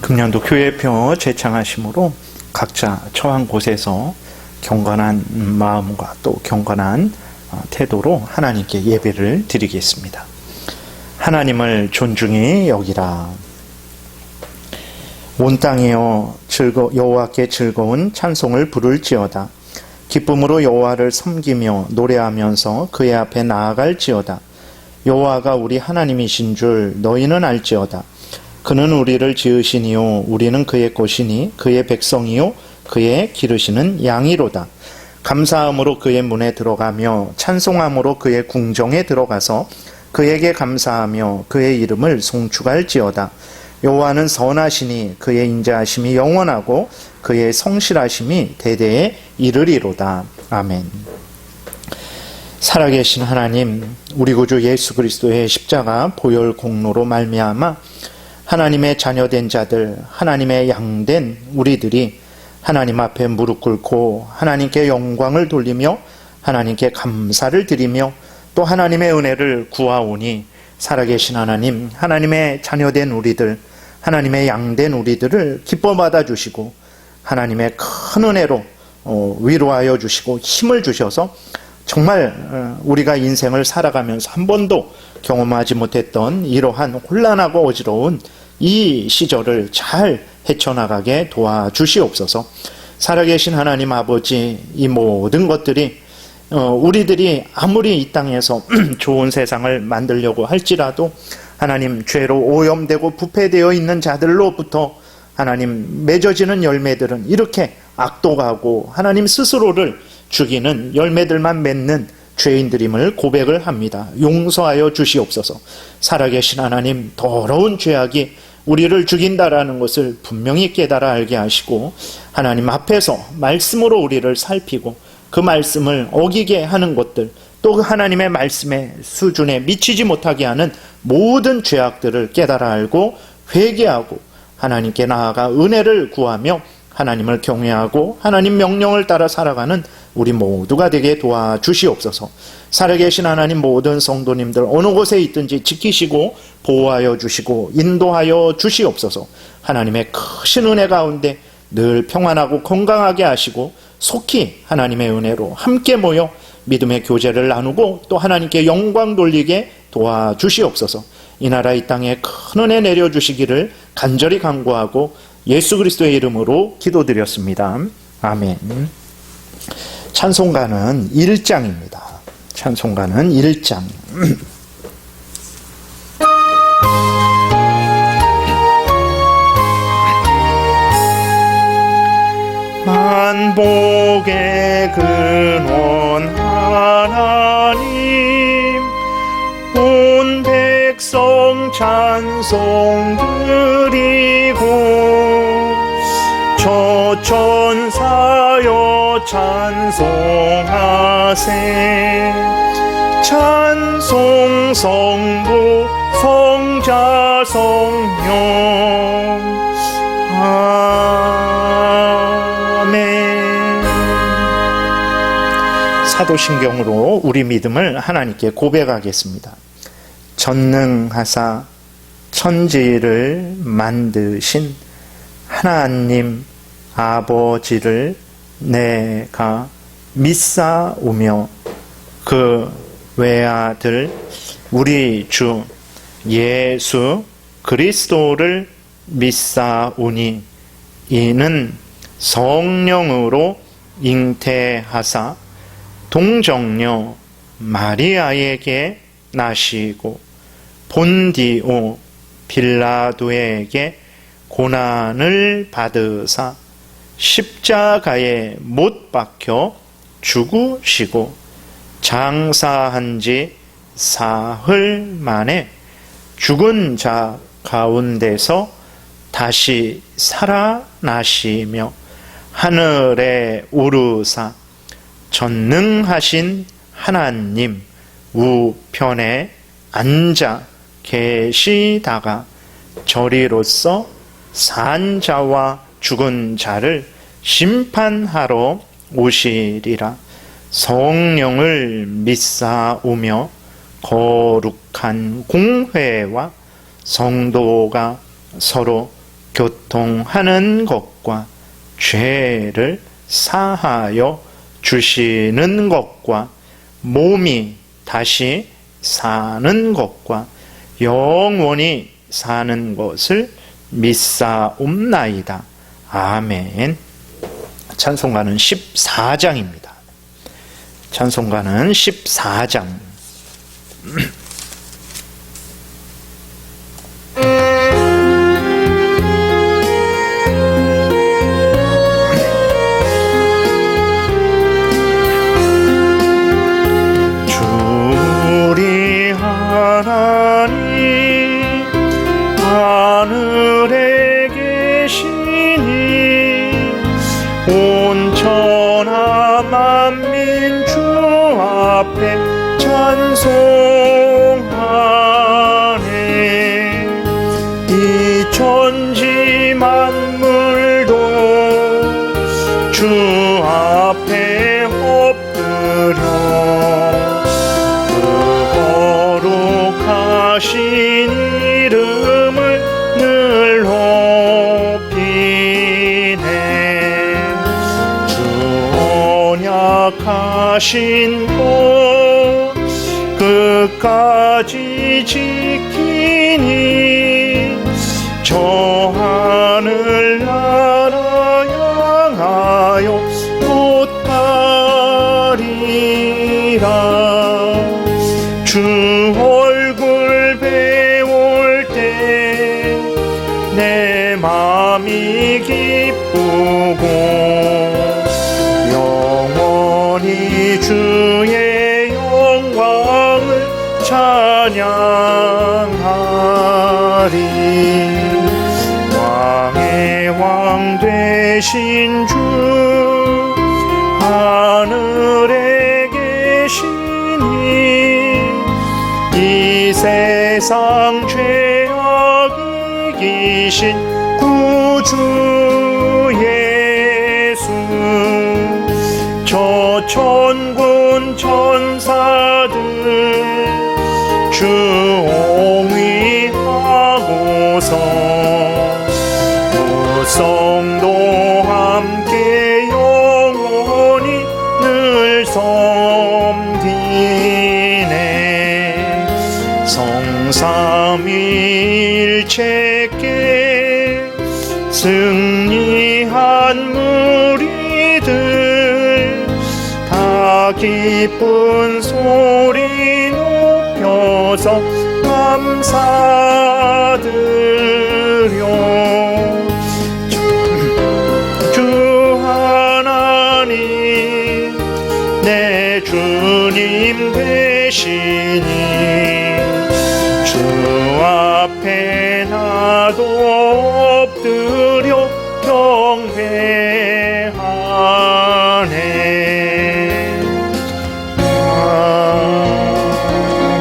금년도 교회표 재창하심으로 각자 처한 곳에서 경건한 마음과 또 경건한 태도로 하나님께 예배를 드리겠습니다. 하나님을 존중히 여기라. 온 땅이여 여호와께 즐거운 찬송을 부를지어다. 기쁨으로 여호와를 섬기며 노래하면서 그의 앞에 나아갈지어다. 여호와가 우리 하나님이신 줄 너희는 알지어다. 그는 우리를 지으시니요 우리는 그의 것이니 그의 백성이요 그의 기르시는 양이로다. 감사함으로 그의 문에 들어가며 찬송함으로 그의 궁정에 들어가서 그에게 감사하며 그의 이름을 송축할지어다. 여호와는 선하시니 그의 인자하심이 영원하고 그의 성실하심이 대대에 이르리로다. 아멘. 살아계신 하나님, 우리 구주 예수 그리스도의 십자가 보혈 공로로 말미암아 하나님의 자녀된 자들, 하나님의 양된 우리들이 하나님 앞에 무릎 꿇고 하나님께 영광을 돌리며 하나님께 감사를 드리며 또 하나님의 은혜를 구하오니 살아계신 하나님, 하나님의 자녀된 우리들, 하나님의 양된 우리들을 기뻐 받아주시고 하나님의 큰 은혜로 위로하여 주시고 힘을 주셔서 정말 우리가 인생을 살아가면서 한 번도 경험하지 못했던 이러한 혼란하고 어지러운 이 시절을 잘 헤쳐나가게 도와주시옵소서. 살아계신 하나님 아버지, 이 모든 것들이 우리들이 아무리 이 땅에서 좋은 세상을 만들려고 할지라도 하나님, 죄로 오염되고 부패되어 있는 자들로부터 하나님 맺어지는 열매들은 이렇게 악독하고 하나님 스스로를 죽이는 열매들만 맺는 죄인들임을 고백을 합니다. 용서하여 주시옵소서. 살아계신 하나님, 더러운 죄악이 우리를 죽인다라는 것을 분명히 깨달아 알게 하시고 하나님 앞에서 말씀으로 우리를 살피고 그 말씀을 어기게 하는 것들, 또 하나님의 말씀의 수준에 미치지 못하게 하는 모든 죄악들을 깨달아 알고 회개하고 하나님께 나아가 은혜를 구하며 하나님을 경외하고 하나님 명령을 따라 살아가는 우리 모두가 되게 도와주시옵소서. 살아계신 하나님, 모든 성도님들 어느 곳에 있든지 지키시고 보호하여 주시고 인도하여 주시옵소서. 하나님의 크신 은혜 가운데 늘 평안하고 건강하게 하시고 속히 하나님의 은혜로 함께 모여 믿음의 교제를 나누고 또 하나님께 영광 돌리게 도와주시옵소서. 이 나라 이 땅에 큰 은혜 내려주시기를 간절히 간구하고 예수 그리스도의 이름으로 기도드렸습니다. 아멘. 찬송가는 1장입니다. 찬송가는 1장. 만복의 근원 하나님, 온 백성 찬송 드리고 저 천사여 찬송하세. 찬송 성부 성자 성령. 아멘. 사도신경으로 우리 믿음을 하나님께 고백하겠습니다. 전능하사 천지를 만드신 하나님 아버지를 내가 믿사오며 그 외아들 우리 주 예수 그리스도를 믿사오니 이는 성령으로 잉태하사 동정녀 마리아에게 나시고 본디오 빌라도에게 고난을 받으사 십자가에 못 박혀 죽으시고 장사한 지 사흘 만에 죽은 자 가운데서 다시 살아나시며 하늘에 오르사 전능하신 하나님 우편에 앉아 계시다가 저리로서 산 자와 죽은 자를 심판하러 오시리라. 성령을 믿사오며 거룩한 공회와 성도가 서로 교통하는 것과 죄를 사하여 주시는 것과 몸이 다시 사는 것과 영원히 사는 것을 믿사옵나이다. 아멘. 찬송가는 14장입니다. 찬송가는 14장. 주리 하나님 하늘에 계시니 온 천하 만민 주 앞에 찬송하네. 이 천지 만물도 주 앞에 엎드려 그 거룩하신 이름을 늘 높이네. 주 언약하신 것 끝까지 지키니 저 하늘 나라 향하여 곧 가리라. 주 얼굴 배울 때 내 마음이 기쁘고 영원히 주의 영광을 찬양하리. 왕의 왕 되신 주 하늘에 계시니 이 세상 죄악 이기신 구주 예수 저 천군 천사들 주 옹위하고서 무성도 함께 영원히 늘 섬기네. 성삼위일체께 승리한 무리들 다 기쁜 소리 높여서 감사드려. 주 하나님 내 주님 되시니 주 앞에 나도 엎드려 경배하네.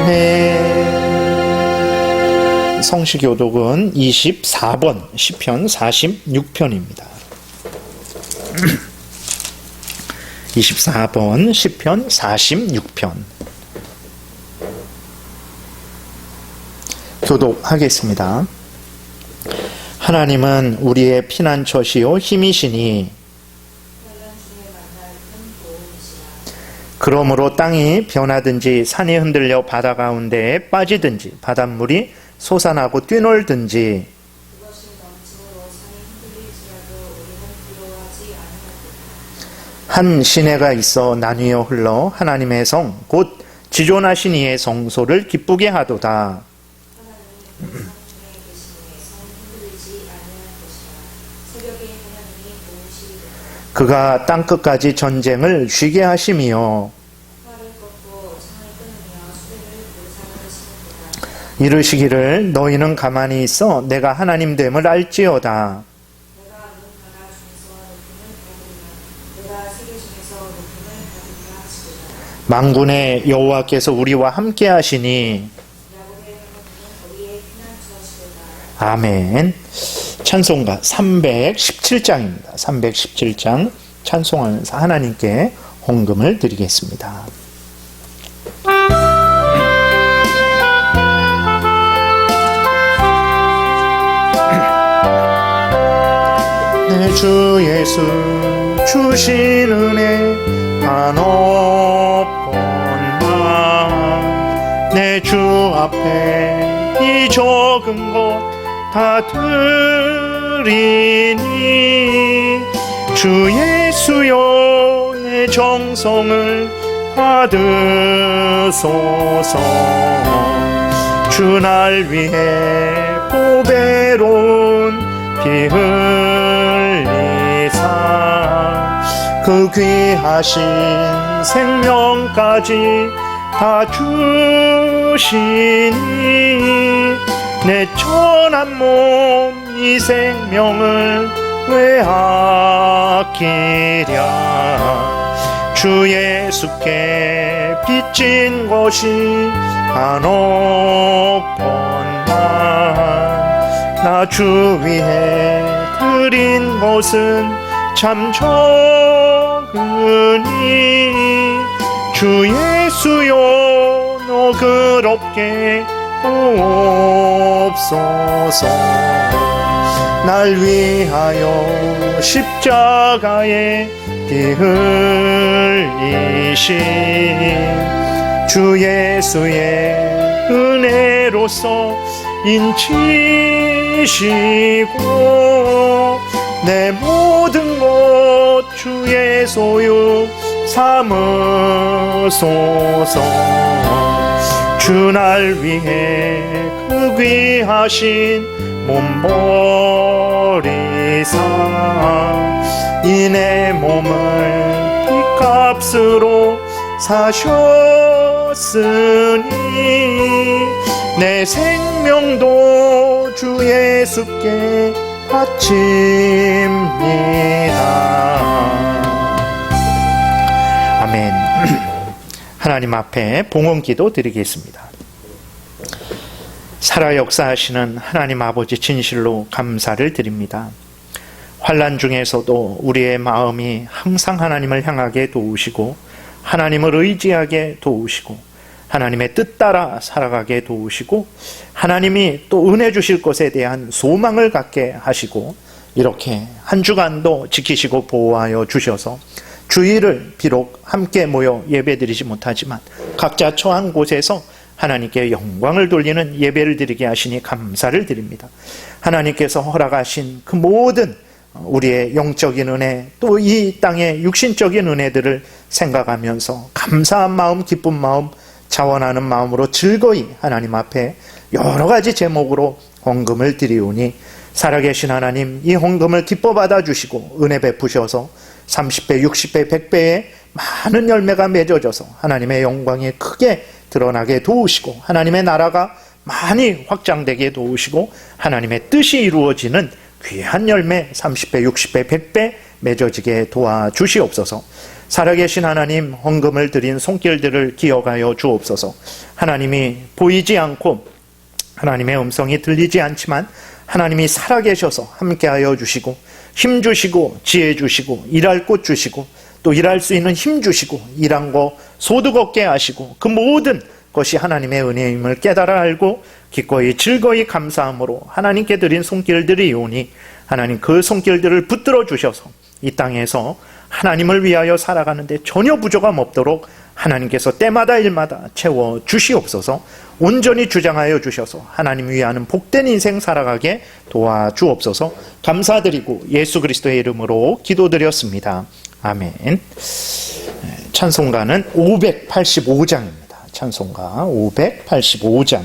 아멘. 성시교독은 24번 시편 46편입니다. 24번 시편 46편 교독하겠습니다. 하나님은 우리의 피난처시요 힘이시니 그러므로 땅이 변하든지 산이 흔들려 바다 가운데에 빠지든지 바닷물이 솟아나고 뛰놀든지 한 시내가 있어 나뉘어 흘러 하나님의 성 곧 지존하신 이의 성소를 기쁘게 하도다. 그가 땅끝까지 전쟁을 쉬게 하심이요 이르시기를 너희는 가만히 있어 내가 하나님 됨을 알지어다. 만군의 여호와께서 우리와 함께 하시니 아멘. 찬송가 317장입니다. 317장 찬송하면서 하나님께 헌금을 드리겠습니다. 주 예수 주신 은혜 한없건만 내 주 앞에 이 적은 것 다 드리니 주 예수여 내 정성을 받으소서. 주 날 위해 보배로운 피 흘리사 그 귀하신 생명까지 다 주시니 내 천한 몸 이 생명을 왜 아끼랴. 주 예수께 빚진 것이 한억번만 나 주 위해 드린 것은 참 적으니 주 예수여 너그럽게 없소서. 날 위하여 십자가에 피 흘리신 주 예수의 은혜로서 인치시고 내 모든 것 주의 소유 삼으소서. 주 날 위해 그 귀하신 몸 버리사 이 내 몸을 핏값으로 사셨으니 내 생명도 주 예수께 바칩니다. 아멘. 하나님 앞에 봉헌기도 드리겠습니다. 살아 역사하시는 하나님 아버지 진실로 감사를 드립니다. 환난 중에서도 우리의 마음이 항상 하나님을 향하게 도우시고 하나님을 의지하게 도우시고 하나님의 뜻 따라 살아가게 도우시고 하나님이 또 은혜 주실 것에 대한 소망을 갖게 하시고 이렇게 한 주간도 지키시고 보호하여 주셔서 주일을 비록 함께 모여 예배드리지 못하지만 각자 처한 곳에서 하나님께 영광을 돌리는 예배를 드리게 하시니 감사를 드립니다. 하나님께서 허락하신 그 모든 우리의 영적인 은혜 또 이 땅의 육신적인 은혜들을 생각하면서 감사한 마음 기쁜 마음 자원하는 마음으로 즐거이 하나님 앞에 여러 가지 제목으로 헌금을 드리오니 살아계신 하나님 이 헌금을 기뻐 받아주시고 은혜 베푸셔서 30배 60배 100배의 많은 열매가 맺어져서 하나님의 영광이 크게 드러나게 도우시고 하나님의 나라가 많이 확장되게 도우시고 하나님의 뜻이 이루어지는 귀한 열매 30배 60배 100배 맺어지게 도와주시옵소서. 살아계신 하나님 헌금을 드린 손길들을 기억하여 주옵소서. 하나님이 보이지 않고 하나님의 음성이 들리지 않지만 하나님이 살아계셔서 함께하여 주시고 힘 주시고 지혜 주시고 일할 곳 주시고 또 일할 수 있는 힘 주시고 일한 거 소득 얻게 하시고 그 모든 것이 하나님의 은혜임을 깨달아 알고 기꺼이 즐거이 감사함으로 하나님께 드린 손길들이 오니 하나님 그 손길들을 붙들어 주셔서 이 땅에서 하나님을 위하여 살아가는데 전혀 부족함 없도록 하나님께서 때마다 일마다 채워 주시옵소서. 온전히 주장하여 주셔서 하나님 위하는 복된 인생 살아가게 도와주옵소서. 감사드리고 예수 그리스도의 이름으로 기도드렸습니다. 아멘. 찬송가는 585장입니다. 찬송가 585장.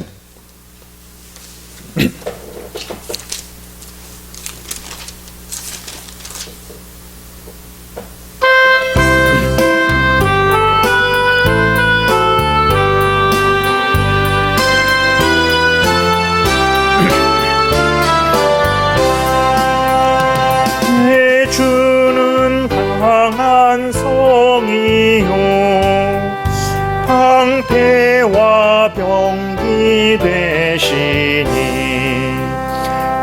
내 주는 강한 성이요 방패와 병기 되시니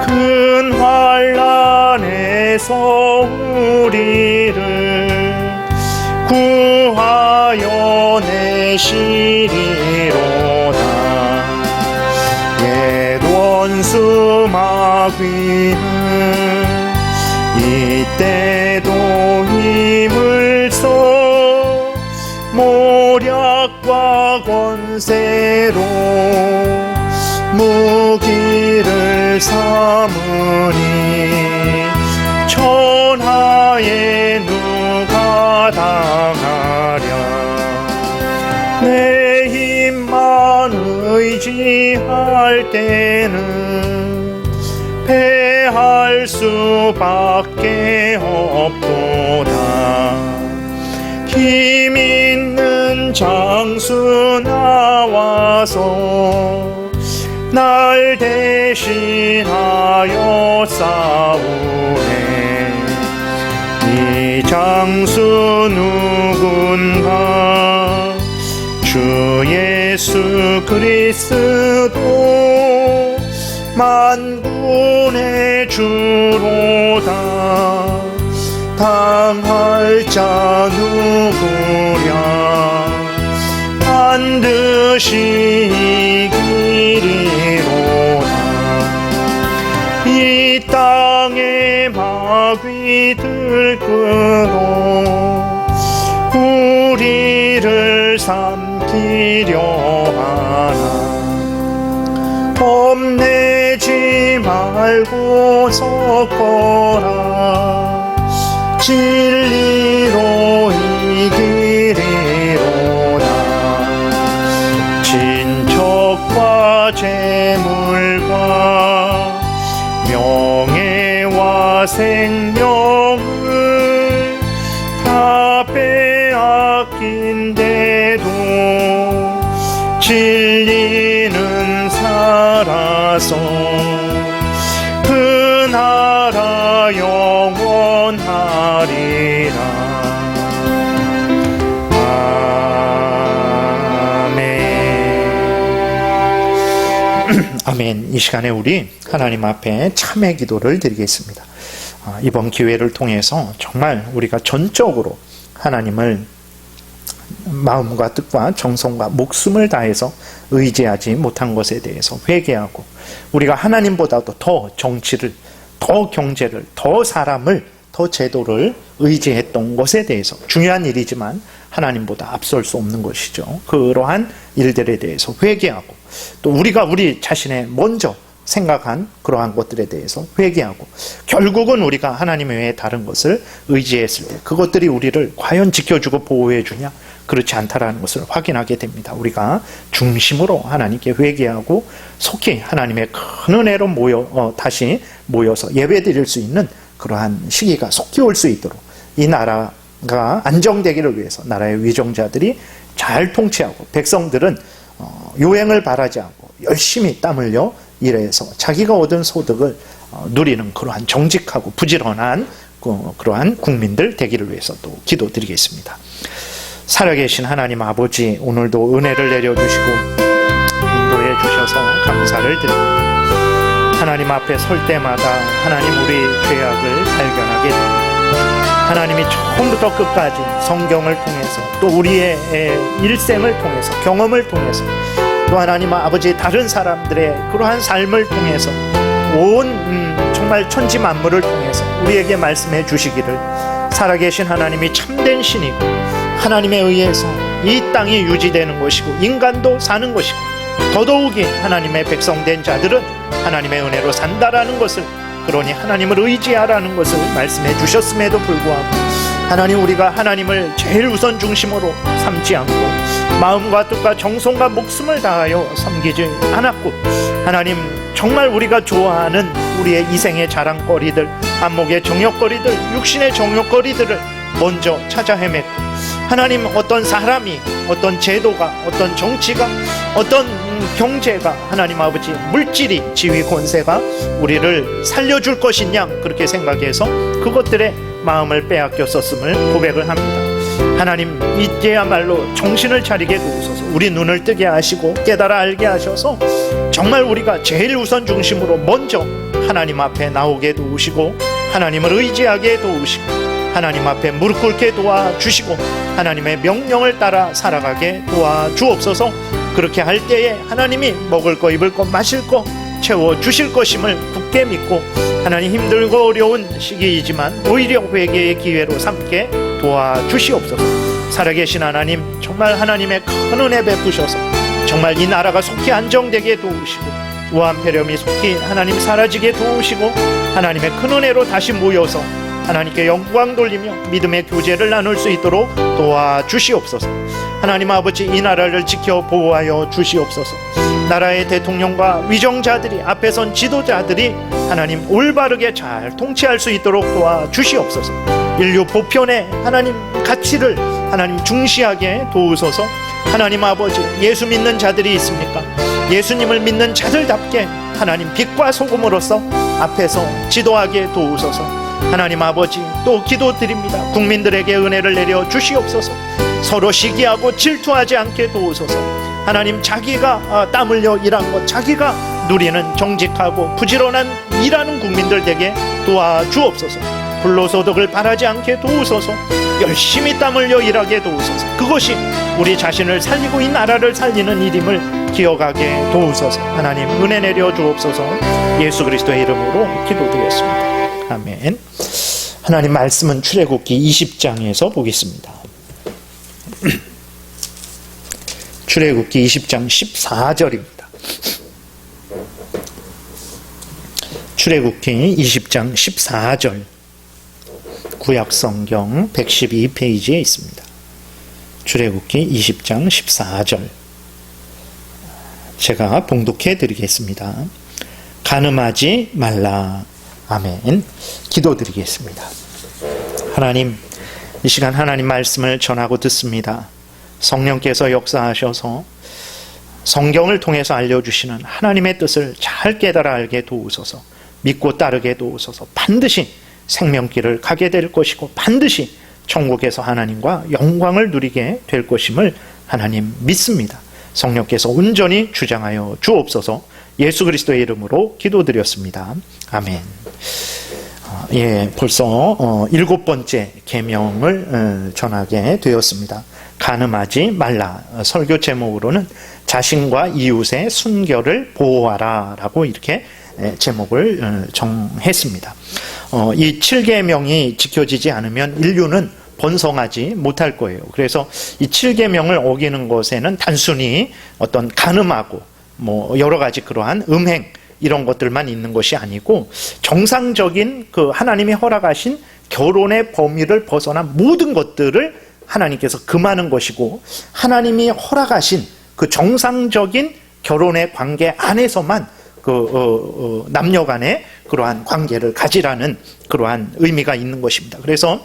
큰 환난에서 우리를 구하여 내시리로다. 옛 원수 마귀는 이 때도 힘을 써 모략과 권세로 무기를 삼으니 천하에 누가 당하랴. 내 힘만 의지할 때는 패할 수밖에 없도다. 힘 있는 장수 나와서 날 대신하여 싸우네. 이 장수 누군가 주 예수 그리스도 만군의 주로다. 당할 자 누구랴. 반드시 이기리로다. 이 땅에 마귀 들끓어 우리를 삼키려 하나. 겁내지 말고 섰거라. 진리로 이기리로다. 친척과 재물과 명예와 생명을 다 빼앗긴데도 진리는 살아서 그 나라 영원하리라. 아멘. 아멘. 이 시간에 우리 하나님 앞에 참회 기도를 드리겠습니다. 이번 기회를 통해서 정말 우리가 전적으로 하나님을 마음과 뜻과 정성과 목숨을 다해서 의지하지 못한 것에 대해서 회개하고, 우리가 하나님보다도 더 정치를, 더 경제를, 더 사람을, 더 제도를 의지했던 것에 대해서, 중요한 일이지만 하나님보다 앞설 수 없는 것이죠. 그러한 일들에 대해서 회개하고, 또 우리가 우리 자신의 먼저 생각한 그러한 것들에 대해서 회개하고, 결국은 우리가 하나님 외에 다른 것을 의지했을 때 그것들이 우리를 과연 지켜주고 보호해주냐? 그렇지 않다라는 것을 확인하게 됩니다. 우리가 중심으로 하나님께 회개하고 속히 하나님의 큰 은혜로 다시 모여서 예배드릴 수 있는 그러한 시기가 속히 올 수 있도록, 이 나라가 안정되기를 위해서 나라의 위정자들이 잘 통치하고, 백성들은 요행을 바라지 않고 열심히 땀 흘려 일해서 자기가 얻은 소득을 누리는 그러한 정직하고 부지런한 그러한 국민들 되기를 위해서 또 기도드리겠습니다. 살아계신 하나님 아버지, 오늘도 은혜를 내려주시고 인도해 주셔서 감사를 드립니다. 하나님 앞에 설 때마다 하나님 우리의 죄악을 발견하게 됩니다. 하나님이 처음부터 끝까지 성경을 통해서, 또 우리의 일생을 통해서, 경험을 통해서, 또 하나님 아버지 다른 사람들의 그러한 삶을 통해서, 온 정말 천지 만물을 통해서 우리에게 말씀해 주시기를, 살아계신 하나님이 참된 신이고 하나님에 의해서 이 땅이 유지되는 것이고 인간도 사는 것이고, 더더욱이 하나님의 백성된 자들은 하나님의 은혜로 산다라는 것을, 그러니 하나님을 의지하라는 것을 말씀해 주셨음에도 불구하고, 하나님, 우리가 하나님을 제일 우선 중심으로 삼지 않고 마음과 뜻과 정성과 목숨을 다하여 섬기지 않았고, 하나님 정말 우리가 좋아하는 우리의 이생의 자랑거리들, 안목의 정욕거리들, 육신의 정욕거리들을 먼저 찾아 헤맸고, 하나님 어떤 사람이, 어떤 제도가, 어떤 정치가, 어떤 경제가, 하나님 아버지 물질이, 지위 권세가 우리를 살려줄 것이냐, 그렇게 생각해서 그것들에 마음을 빼앗겼었음을 고백을 합니다. 하나님, 이제야말로 정신을 차리게 도우소서. 우리 눈을 뜨게 하시고 깨달아 알게 하셔서 정말 우리가 제일 우선 중심으로 먼저 하나님 앞에 나오게 도우시고, 하나님을 의지하게 도우시고, 하나님 앞에 무릎 꿇게 도와주시고, 하나님의 명령을 따라 살아가게 도와주옵소서. 그렇게 할 때에 하나님이 먹을 거, 입을 거, 마실 거 채워주실 것임을 굳게 믿고 하나님 힘들고 어려운 시기이지만 오히려 회개의 기회로 삼게 도와주시옵소서. 살아계신 하나님, 정말 하나님의 큰 은혜 베푸셔서 정말 이 나라가 속히 안정되게 도우시고 우한 폐렴이 속히 하나님 사라지게 도우시고 하나님의 큰 은혜로 다시 모여서 하나님께 영광 돌리며 믿음의 교제를 나눌 수 있도록 도와주시옵소서. 하나님 아버지, 이 나라를 지켜 보호하여 주시옵소서. 나라의 대통령과 위정자들이, 앞에 선 지도자들이 하나님 올바르게 잘 통치할 수 있도록 도와주시옵소서. 인류 보편의 하나님 가치를 하나님 중시하게 도우소서. 하나님 아버지, 예수 믿는 자들이 있습니까? 예수님을 믿는 자들답게 하나님 빛과 소금으로서 앞에서 지도하게 도우소서. 하나님 아버지, 또 기도드립니다. 국민들에게 은혜를 내려 주시옵소서. 서로 시기하고 질투하지 않게 도우소서. 하나님, 자기가 땀 흘려 일한 것, 자기가 누리는 정직하고 부지런한 일하는 국민들 되게 도와주옵소서. 불로소득을 바라지 않게 도우소서. 열심히 땀 흘려 일하게 도우소서. 그것이 우리 자신을 살리고 이 나라를 살리는 일임을 기억하게 도우소서. 하나님, 은혜 내려 주옵소서. 예수 그리스도의 이름으로 기도드렸습니다. 아멘. 하나님 말씀은 출애굽기 20장에서 보겠습니다. 출애굽기 20장 14절입니다. 출애굽기 20장 14절, 구약성경 112페이지에 있습니다. 출애굽기 20장 14절, 제가 봉독해 드리겠습니다. 간음하지 말라. 아멘. 기도드리겠습니다. 하나님, 이 시간 하나님 말씀을 전하고 듣습니다. 성령께서 역사하셔서 성경을 통해서 알려주시는 하나님의 뜻을 잘 깨달아 알게 도우소서. 믿고 따르게 도우소서. 반드시 생명길을 가게 될 것이고 반드시 천국에서 하나님과 영광을 누리게 될 것임을 하나님 믿습니다. 성령께서 온전히 주장하여 주옵소서. 예수 그리스도의 이름으로 기도드렸습니다. 아멘. 벌써 7번째 계명을 전하게 되었습니다. 간음하지 말라. 설교 제목으로는 자신과 이웃의 순결을 보호하라 라고 이렇게 제목을 정했습니다. 이 7계명이 지켜지지 않으면 인류는 번성하지 못할 거예요. 그래서 이 7계명을 어기는 것에는 단순히 어떤 간음하고 여러 가지 그러한 음행 이런 것들만 있는 것이 아니고 정상적인 그 하나님이 허락하신 결혼의 범위를 벗어난 모든 것들을 하나님께서 금하는 것이고 하나님이 허락하신 그 정상적인 결혼의 관계 안에서만 그 남녀 간의 그러한 관계를 가지라는 그러한 의미가 있는 것입니다. 그래서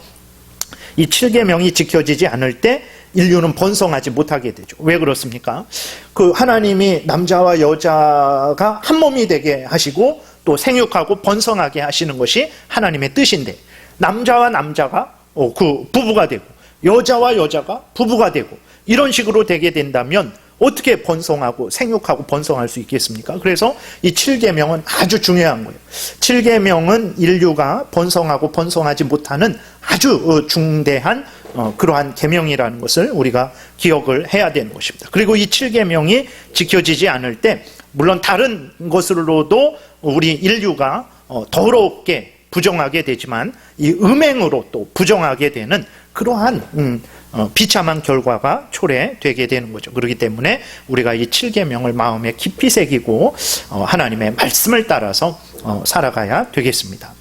이 7계명이 지켜지지 않을 때 인류는 번성하지 못하게 되죠. 왜 그렇습니까? 그 하나님이 남자와 여자가 한 몸이 되게 하시고 또 생육하고 번성하게 하시는 것이 하나님의 뜻인데 남자와 남자가 그 부부가 되고 여자와 여자가 부부가 되고 이런 식으로 되게 된다면 어떻게 번성하고 생육하고 번성할 수 있겠습니까? 그래서 이 7계명은 아주 중요한 거예요. 7계명은 인류가 번성하고 번성하지 못하는 아주 중대한 그러한 계명이라는 것을 우리가 기억을 해야 되는 것입니다. 그리고 이 7계명이 지켜지지 않을 때 물론 다른 것으로도 우리 인류가 더럽게 부정하게 되지만 이 음행으로 또 부정하게 되는 그러한 비참한 결과가 초래되게 되는 거죠. 그렇기 때문에 우리가 이 7계명을 마음에 깊이 새기고 하나님의 말씀을 따라서 살아가야 되겠습니다.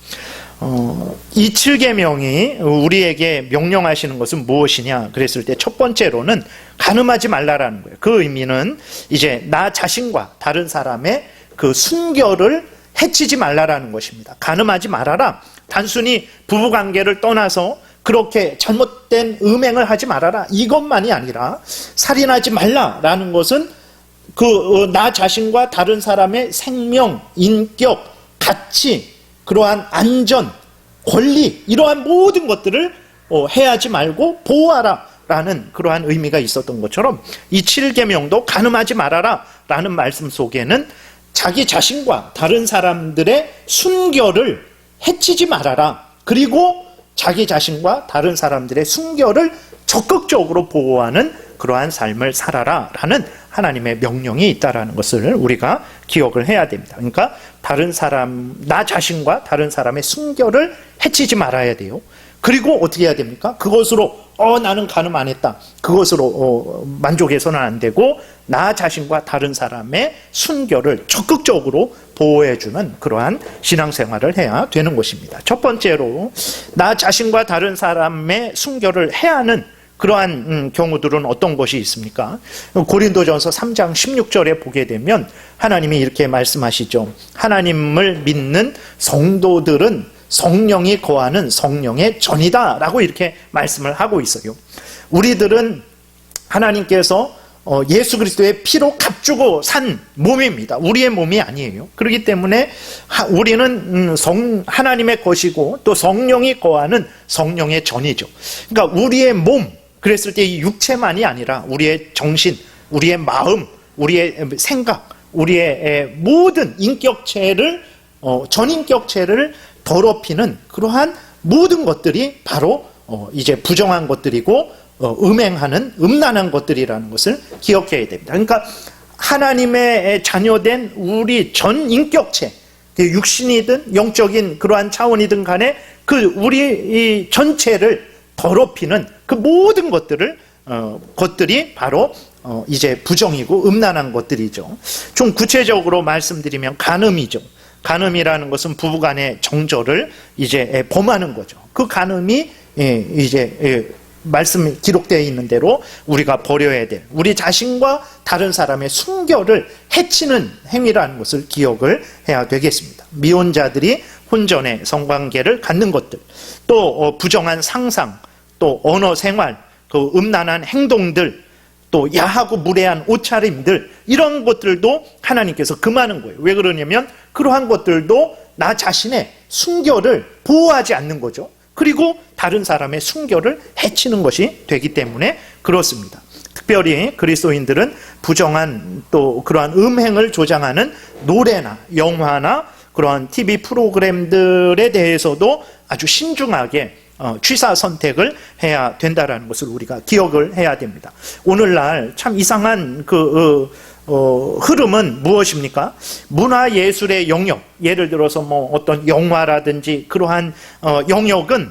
이 7계명이 우리에게 명령하시는 것은 무엇이냐 그랬을 때 첫 번째로는 간음하지 말라라는 거예요. 그 의미는 이제 나 자신과 다른 사람의 그 순결을 해치지 말라라는 것입니다. 간음하지 말아라. 단순히 부부관계를 떠나서 그렇게 잘못된 음행을 하지 말아라. 이것만이 아니라 살인하지 말라라는 것은 그 나 자신과 다른 사람의 생명, 인격, 가치, 그러한 안전, 권리 이러한 모든 것들을 해하지 말고 보호하라 라는 그러한 의미가 있었던 것처럼 이 7계명도 간음하지 말아라 라는 말씀 속에는 자기 자신과 다른 사람들의 순결을 해치지 말아라. 그리고 자기 자신과 다른 사람들의 순결을 적극적으로 보호하는 그러한 삶을 살아라라는 하나님의 명령이 있다라는 것을 우리가 기억을 해야 됩니다. 그러니까 다른 사람, 나 자신과 다른 사람의 순결을 해치지 말아야 돼요. 그리고 어떻게 해야 됩니까? 그것으로 나는 간음 안 했다. 그것으로 만족해서는 안 되고 나 자신과 다른 사람의 순결을 적극적으로 보호해주는 그러한 신앙생활을 해야 되는 것입니다. 첫 번째로 나 자신과 다른 사람의 순결을 해야 하는 그러한 경우들은 어떤 것이 있습니까? 고린도전서 3장 16절에 보게 되면 하나님이 이렇게 말씀하시죠. 하나님을 믿는 성도들은 성령이 거하는 성령의 전이다 라고 이렇게 말씀을 하고 있어요. 우리들은 하나님께서 예수 그리스도의 피로 값주고 산 몸입니다. 우리의 몸이 아니에요. 그렇기 때문에 우리는 하나님의 것이고 또 성령이 거하는 성령의 전이죠. 그러니까 우리의 몸, 그랬을 때 이 육체만이 아니라 우리의 정신, 우리의 마음, 우리의 생각, 우리의 모든 인격체를 전인격체를 더럽히는 그러한 모든 것들이 바로 이제 부정한 것들이고 음란한 것들이라는 것을 기억해야 됩니다. 그러니까 하나님의 자녀된 우리 전 인격체, 육신이든 영적인 그러한 차원이든 간에 그 우리 이 전체를 더럽히는 그 모든 것들이 바로 이제 부정이고 음란한 것들이죠. 좀 구체적으로 말씀드리면 간음이죠. 간음이라는 것은 부부간의 정절을 이제 범하는 거죠. 그 간음이 이제 말씀이 기록되어 있는 대로 우리가 버려야 될 우리 자신과 다른 사람의 순결을 해치는 행위라는 것을 기억을 해야 되겠습니다. 미혼자들이 혼전의 성관계를 갖는 것들, 또 부정한 상상, 또 언어 생활, 그 음란한 행동들, 또 야하고 무례한 옷차림들, 이런 것들도 하나님께서 금하는 거예요. 왜 그러냐면 그러한 것들도 나 자신의 순결을 보호하지 않는 거죠. 그리고 다른 사람의 순결을 해치는 것이 되기 때문에 그렇습니다. 특별히 그리스도인들은 부정한 또 그러한 음행을 조장하는 노래나 영화나 그러한 TV 프로그램들에 대해서도 아주 신중하게 취사 선택을 해야 된다라는 것을 우리가 기억을 해야 됩니다. 오늘날 참 이상한 흐름은 무엇입니까? 문화예술의 영역, 예를 들어서 뭐 어떤 영화라든지 그러한 영역은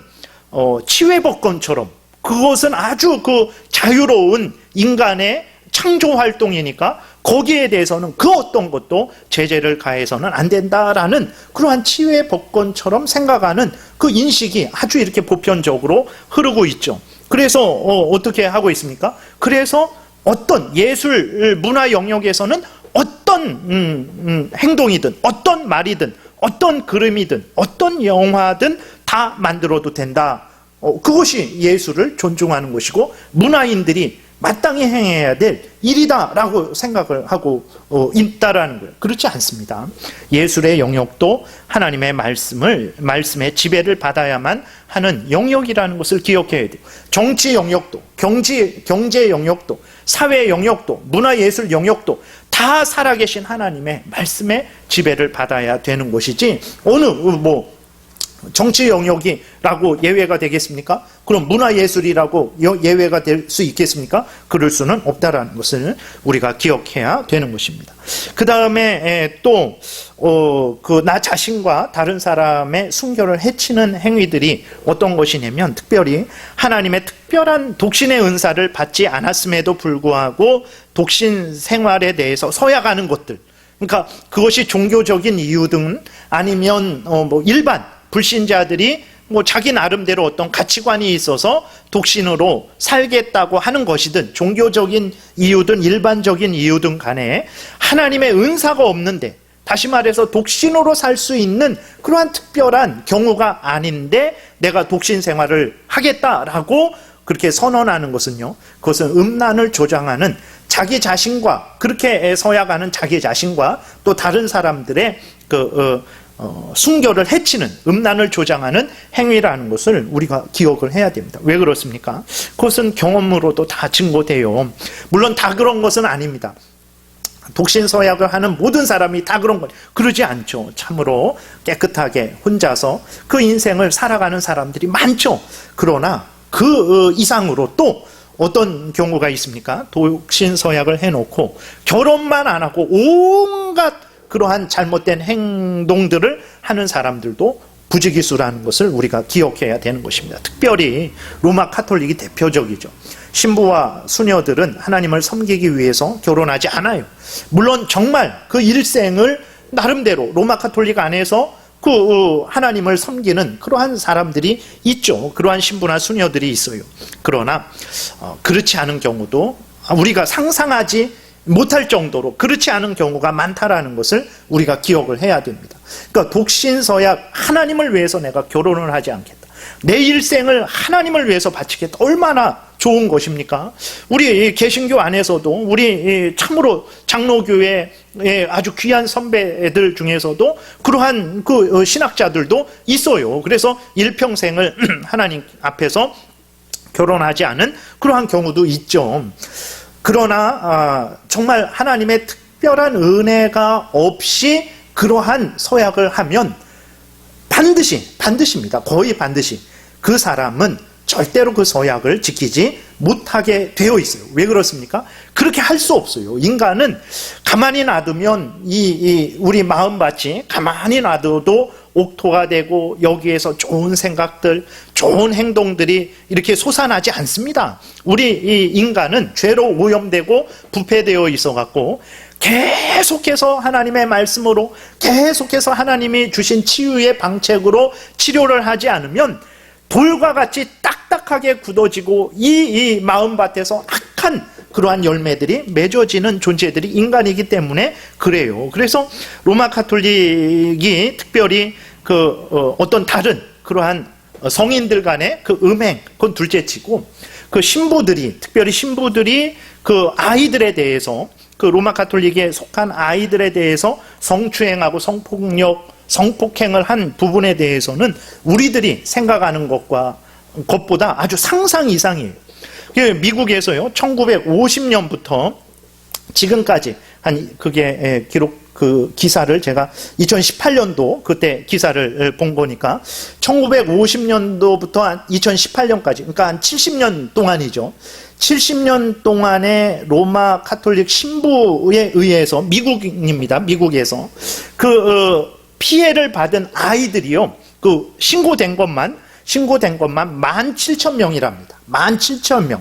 치외법권처럼, 그것은 아주 그 자유로운 인간의 창조 활동이니까 거기에 대해서는 그 어떤 것도 제재를 가해서는 안 된다라는 그러한 치외법권처럼 생각하는 그 인식이 아주 이렇게 보편적으로 흐르고 있죠. 그래서 어떻게 하고 있습니까? 그래서 어떤 예술 문화 영역에서는 어떤 행동이든 어떤 말이든 어떤 그림이든 어떤 영화든 다 만들어도 된다. 그것이 예술을 존중하는 것이고 문화인들이 마땅히 행해야 될 일이다라고 생각을 하고 있다라는 거예요. 그렇지 않습니다. 예술의 영역도 하나님의 말씀의 지배를 받아야만 하는 영역이라는 것을 기억해야 돼요. 정치 영역도, 경제 영역도, 사회 영역도, 문화예술 영역도 다 살아계신 하나님의 말씀의 지배를 받아야 되는 것이지 어느 정치 영역이라고 예외가 되겠습니까? 그럼 문화예술이라고 예외가 될 수 있겠습니까? 그럴 수는 없다라는 것을 우리가 기억해야 되는 것입니다. 그 다음에 또 나 자신과 다른 사람의 순결을 해치는 행위들이 어떤 것이냐면 특별히 하나님의 특별한 독신의 은사를 받지 않았음에도 불구하고 독신 생활에 대해서 서약하는 것들, 그러니까 그것이 종교적인 이유든 아니면 일반 불신자들이 자기 나름대로 어떤 가치관이 있어서 독신으로 살겠다고 하는 것이든 종교적인 이유든 일반적인 이유든 간에 하나님의 은사가 없는데, 다시 말해서 독신으로 살 수 있는 그러한 특별한 경우가 아닌데 내가 독신 생활을 하겠다라고 그렇게 선언하는 것은요, 그것은 음란을 조장하는 자기 자신과, 그렇게 서약하는 자기 자신과 또 다른 사람들의 순결을 해치는, 음란을 조장하는 행위라는 것을 우리가 기억을 해야 됩니다. 왜 그렇습니까? 그것은 경험으로도 다 증거돼요. 물론 다 그런 것은 아닙니다. 독신 서약을 하는 모든 사람이 다 그런 것, 그러지 않죠. 참으로 깨끗하게 혼자서 그 인생을 살아가는 사람들이 많죠. 그러나 그 이상으로 또 어떤 경우가 있습니까? 독신서약을 해놓고 결혼만 안 하고 온갖 그러한 잘못된 행동들을 하는 사람들도 부지기수라는 것을 우리가 기억해야 되는 것입니다. 특별히 로마 카톨릭이 대표적이죠. 신부와 수녀들은 하나님을 섬기기 위해서 결혼하지 않아요. 물론 정말 그 일생을 나름대로 로마 카톨릭 안에서 그 하나님을 섬기는 그러한 사람들이 있죠. 그러한 신부나 수녀들이 있어요. 그러나 그렇지 않은 경우도 우리가 상상하지 못할 정도로 그렇지 않은 경우가 많다라는 것을 우리가 기억을 해야 됩니다. 그러니까 독신서약, 하나님을 위해서 내가 결혼을 하지 않겠다, 내 일생을 하나님을 위해서 바치겠다, 얼마나 좋은 것입니까? 우리 개신교 안에서도 우리 참으로 장로교회의 아주 귀한 선배들 중에서도 그러한 그 신학자들도 있어요. 그래서 일평생을 하나님 앞에서 결혼하지 않은 그러한 경우도 있죠. 그러나 정말 하나님의 특별한 은혜가 없이 그러한 서약을 하면 반드시입니다. 거의 반드시 그 사람은 절대로 그 서약을 지키지 못하게 되어 있어요. 왜 그렇습니까? 그렇게 할 수 없어요. 인간은 가만히 놔두면 우리 마음밭이 가만히 놔둬도 옥토가 되고 여기에서 좋은 생각들, 좋은 행동들이 이렇게 솟아나지 않습니다. 우리 이 인간은 죄로 오염되고 부패되어 있어갖고 계속해서 하나님의 말씀으로, 계속해서 하나님이 주신 치유의 방책으로 치료를 하지 않으면 돌과 같이 딱딱하게 굳어지고 이 마음밭에서 악한 그러한 열매들이 맺어지는 존재들이 인간이기 때문에 그래요. 그래서 로마 카톨릭이 특별히 어떤 다른 그러한 성인들 간의 그 음행, 그건 둘째치고, 그 신부들이, 특별히 신부들이 그 아이들에 대해서, 그 로마 카톨릭에 속한 아이들에 대해서 성추행하고 성폭행을 한 부분에 대해서는 우리들이 생각하는 것보다 아주 상상 이상이에요. 미국에서요, 1950년부터 지금까지 그게 그 기사를 제가 2018년도 그때 기사를 본 거니까 1950년도부터 2018년까지, 그러니까 한 70년 동안이죠. 70년 동안의 로마 카톨릭 신부에 의해서, 미국입니다. 미국에서 그 피해를 받은 아이들이요, 그 신고된 것만 17,000명이랍니다. 17,000명.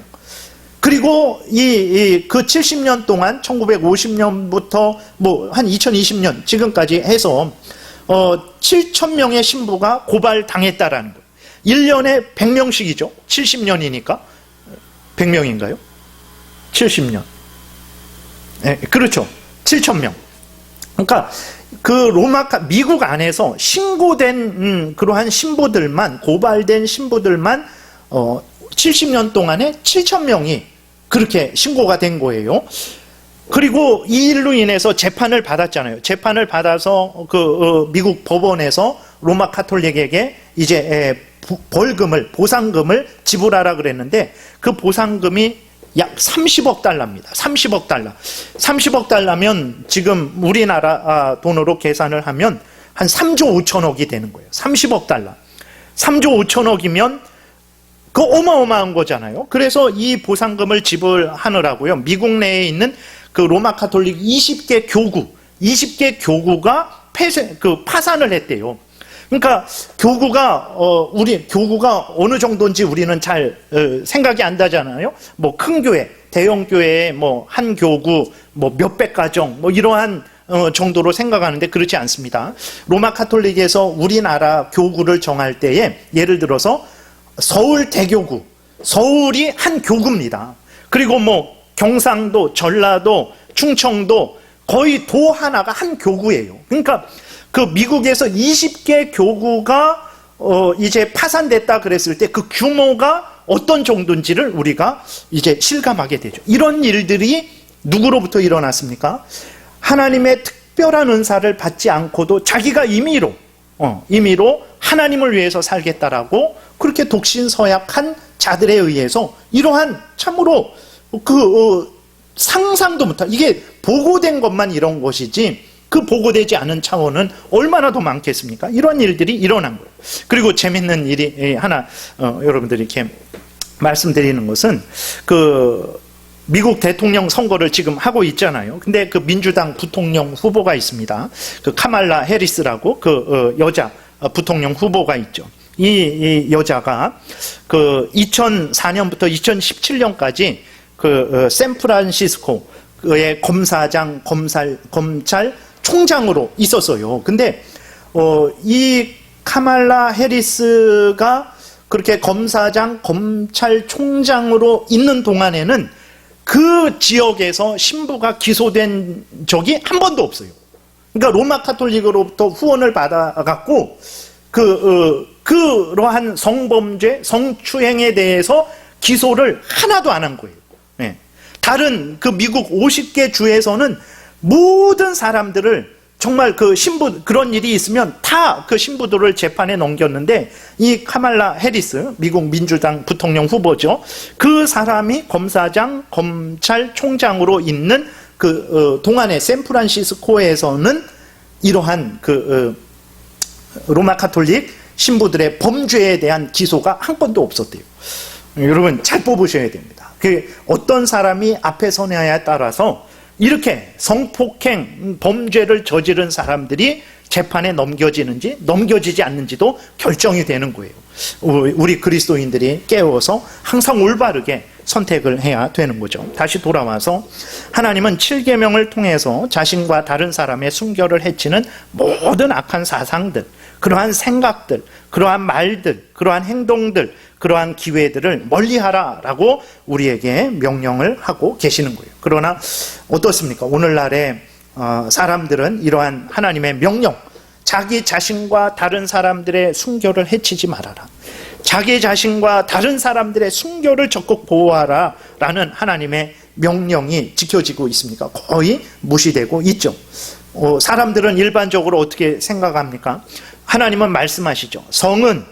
그리고 그 70년 동안 1950년부터 뭐 한 2020년 지금까지 해서 7,000명의 신부가 고발당했다라는 거예요. 1년에 100명씩이죠. 70년이니까 100명인가요? 70년. 네, 그렇죠. 7,000명. 그러니까 미국 안에서 신고된 그러한 신부들만, 고발된 신부들만 70년 동안에 7,000명이 그렇게 신고가 된 거예요. 그리고 이 일로 인해서 재판을 받았잖아요. 재판을 받아서 미국 법원에서 로마 카톨릭에게 이제 보상금을 지불하라 그랬는데, 그 보상금이 약 30억 달러입니다. 30억 달러. 30억 달러면 지금 우리나라 돈으로 계산을 하면 한 3조 5천억이 되는 거예요. 30억 달러. 3조 5천억이면 그 어마어마한 거잖아요. 그래서 이 보상금을 지불하느라고요, 미국 내에 있는 그 로마 카톨릭 20개 교구가 파산을 했대요. 그러니까 교구가 어느 정도인지 우리는 잘 생각이 안 나잖아요. 뭐 큰 교회, 대형 교회에 뭐 한 교구, 뭐 몇백 가정, 뭐 이러한 정도로 생각하는데 그렇지 않습니다. 로마 카톨릭에서 우리나라 교구를 정할 때에, 예를 들어서 서울 대교구, 서울이 한 교구입니다. 그리고 뭐 경상도, 전라도, 충청도, 거의 도 하나가 한 교구예요. 그러니까 그 미국에서 20개 교구가 이제 파산됐다 그랬을 때 그 규모가 어떤 정도인지를 우리가 이제 실감하게 되죠. 이런 일들이 누구로부터 일어났습니까? 하나님의 특별한 은사를 받지 않고도 자기가 임의로 하나님을 위해서 살겠다라고 그렇게 독신서약한 자들에 의해서 이러한 참으로 상상도 못한, 이게 보고된 것만 이런 것이지 그 보고되지 않은 차원은 얼마나 더 많겠습니까? 이런 일들이 일어난 거예요. 그리고 재밌는 일이 하나 여러분들이 이렇게 말씀드리는 것은 미국 대통령 선거를 지금 하고 있잖아요. 근데 민주당 부통령 후보가 있습니다. 카말라 해리스라고 여자 부통령 후보가 있죠. 이 여자가 2004년부터 2017년까지 샌프란시스코의 검찰총장으로 있었어요. 근데 이 카말라 해리스가 그렇게 검찰총장으로 있는 동안에는 그 지역에서 신부가 기소된 적이 한 번도 없어요. 그러니까 로마 카톨릭으로부터 후원을 받아갖고 그러한 성범죄, 성추행에 대해서 기소를 하나도 안 한 거예요. 네. 다른 미국 50개 주에서는 모든 사람들을 정말 그런 일이 있으면 다 신부들을 재판에 넘겼는데, 이 카말라 해리스, 미국 민주당 부통령 후보죠. 그 사람이 검찰총장으로 있는 동안의 샌프란시스코에서는 이러한 로마 카톨릭 신부들의 범죄에 대한 기소가 한 건도 없었대요. 여러분 잘 뽑으셔야 됩니다. 어떤 사람이 앞에 서냐에 따라서 이렇게 성폭행 범죄를 저지른 사람들이 재판에 넘겨지는지 넘겨지지 않는지도 결정이 되는 거예요. 우리 그리스도인들이 깨워서 항상 올바르게 선택을 해야 되는 거죠. 다시 돌아와서 하나님은 7계명을 통해서 자신과 다른 사람의 순결을 해치는 모든 악한 사상들, 그러한 생각들, 그러한 말들, 그러한 행동들, 그러한 기회들을 멀리하라라고 우리에게 명령을 하고 계시는 거예요. 그러나 어떻습니까? 오늘날의 사람들은 이러한 하나님의 명령, 자기 자신과 다른 사람들의 순결을 해치지 말아라, 자기 자신과 다른 사람들의 순결을 적극 보호하라 라는 하나님의 명령이 지켜지고 있습니까? 거의 무시되고 있죠. 사람들은 일반적으로 어떻게 생각합니까? 하나님은 말씀하시죠. 성은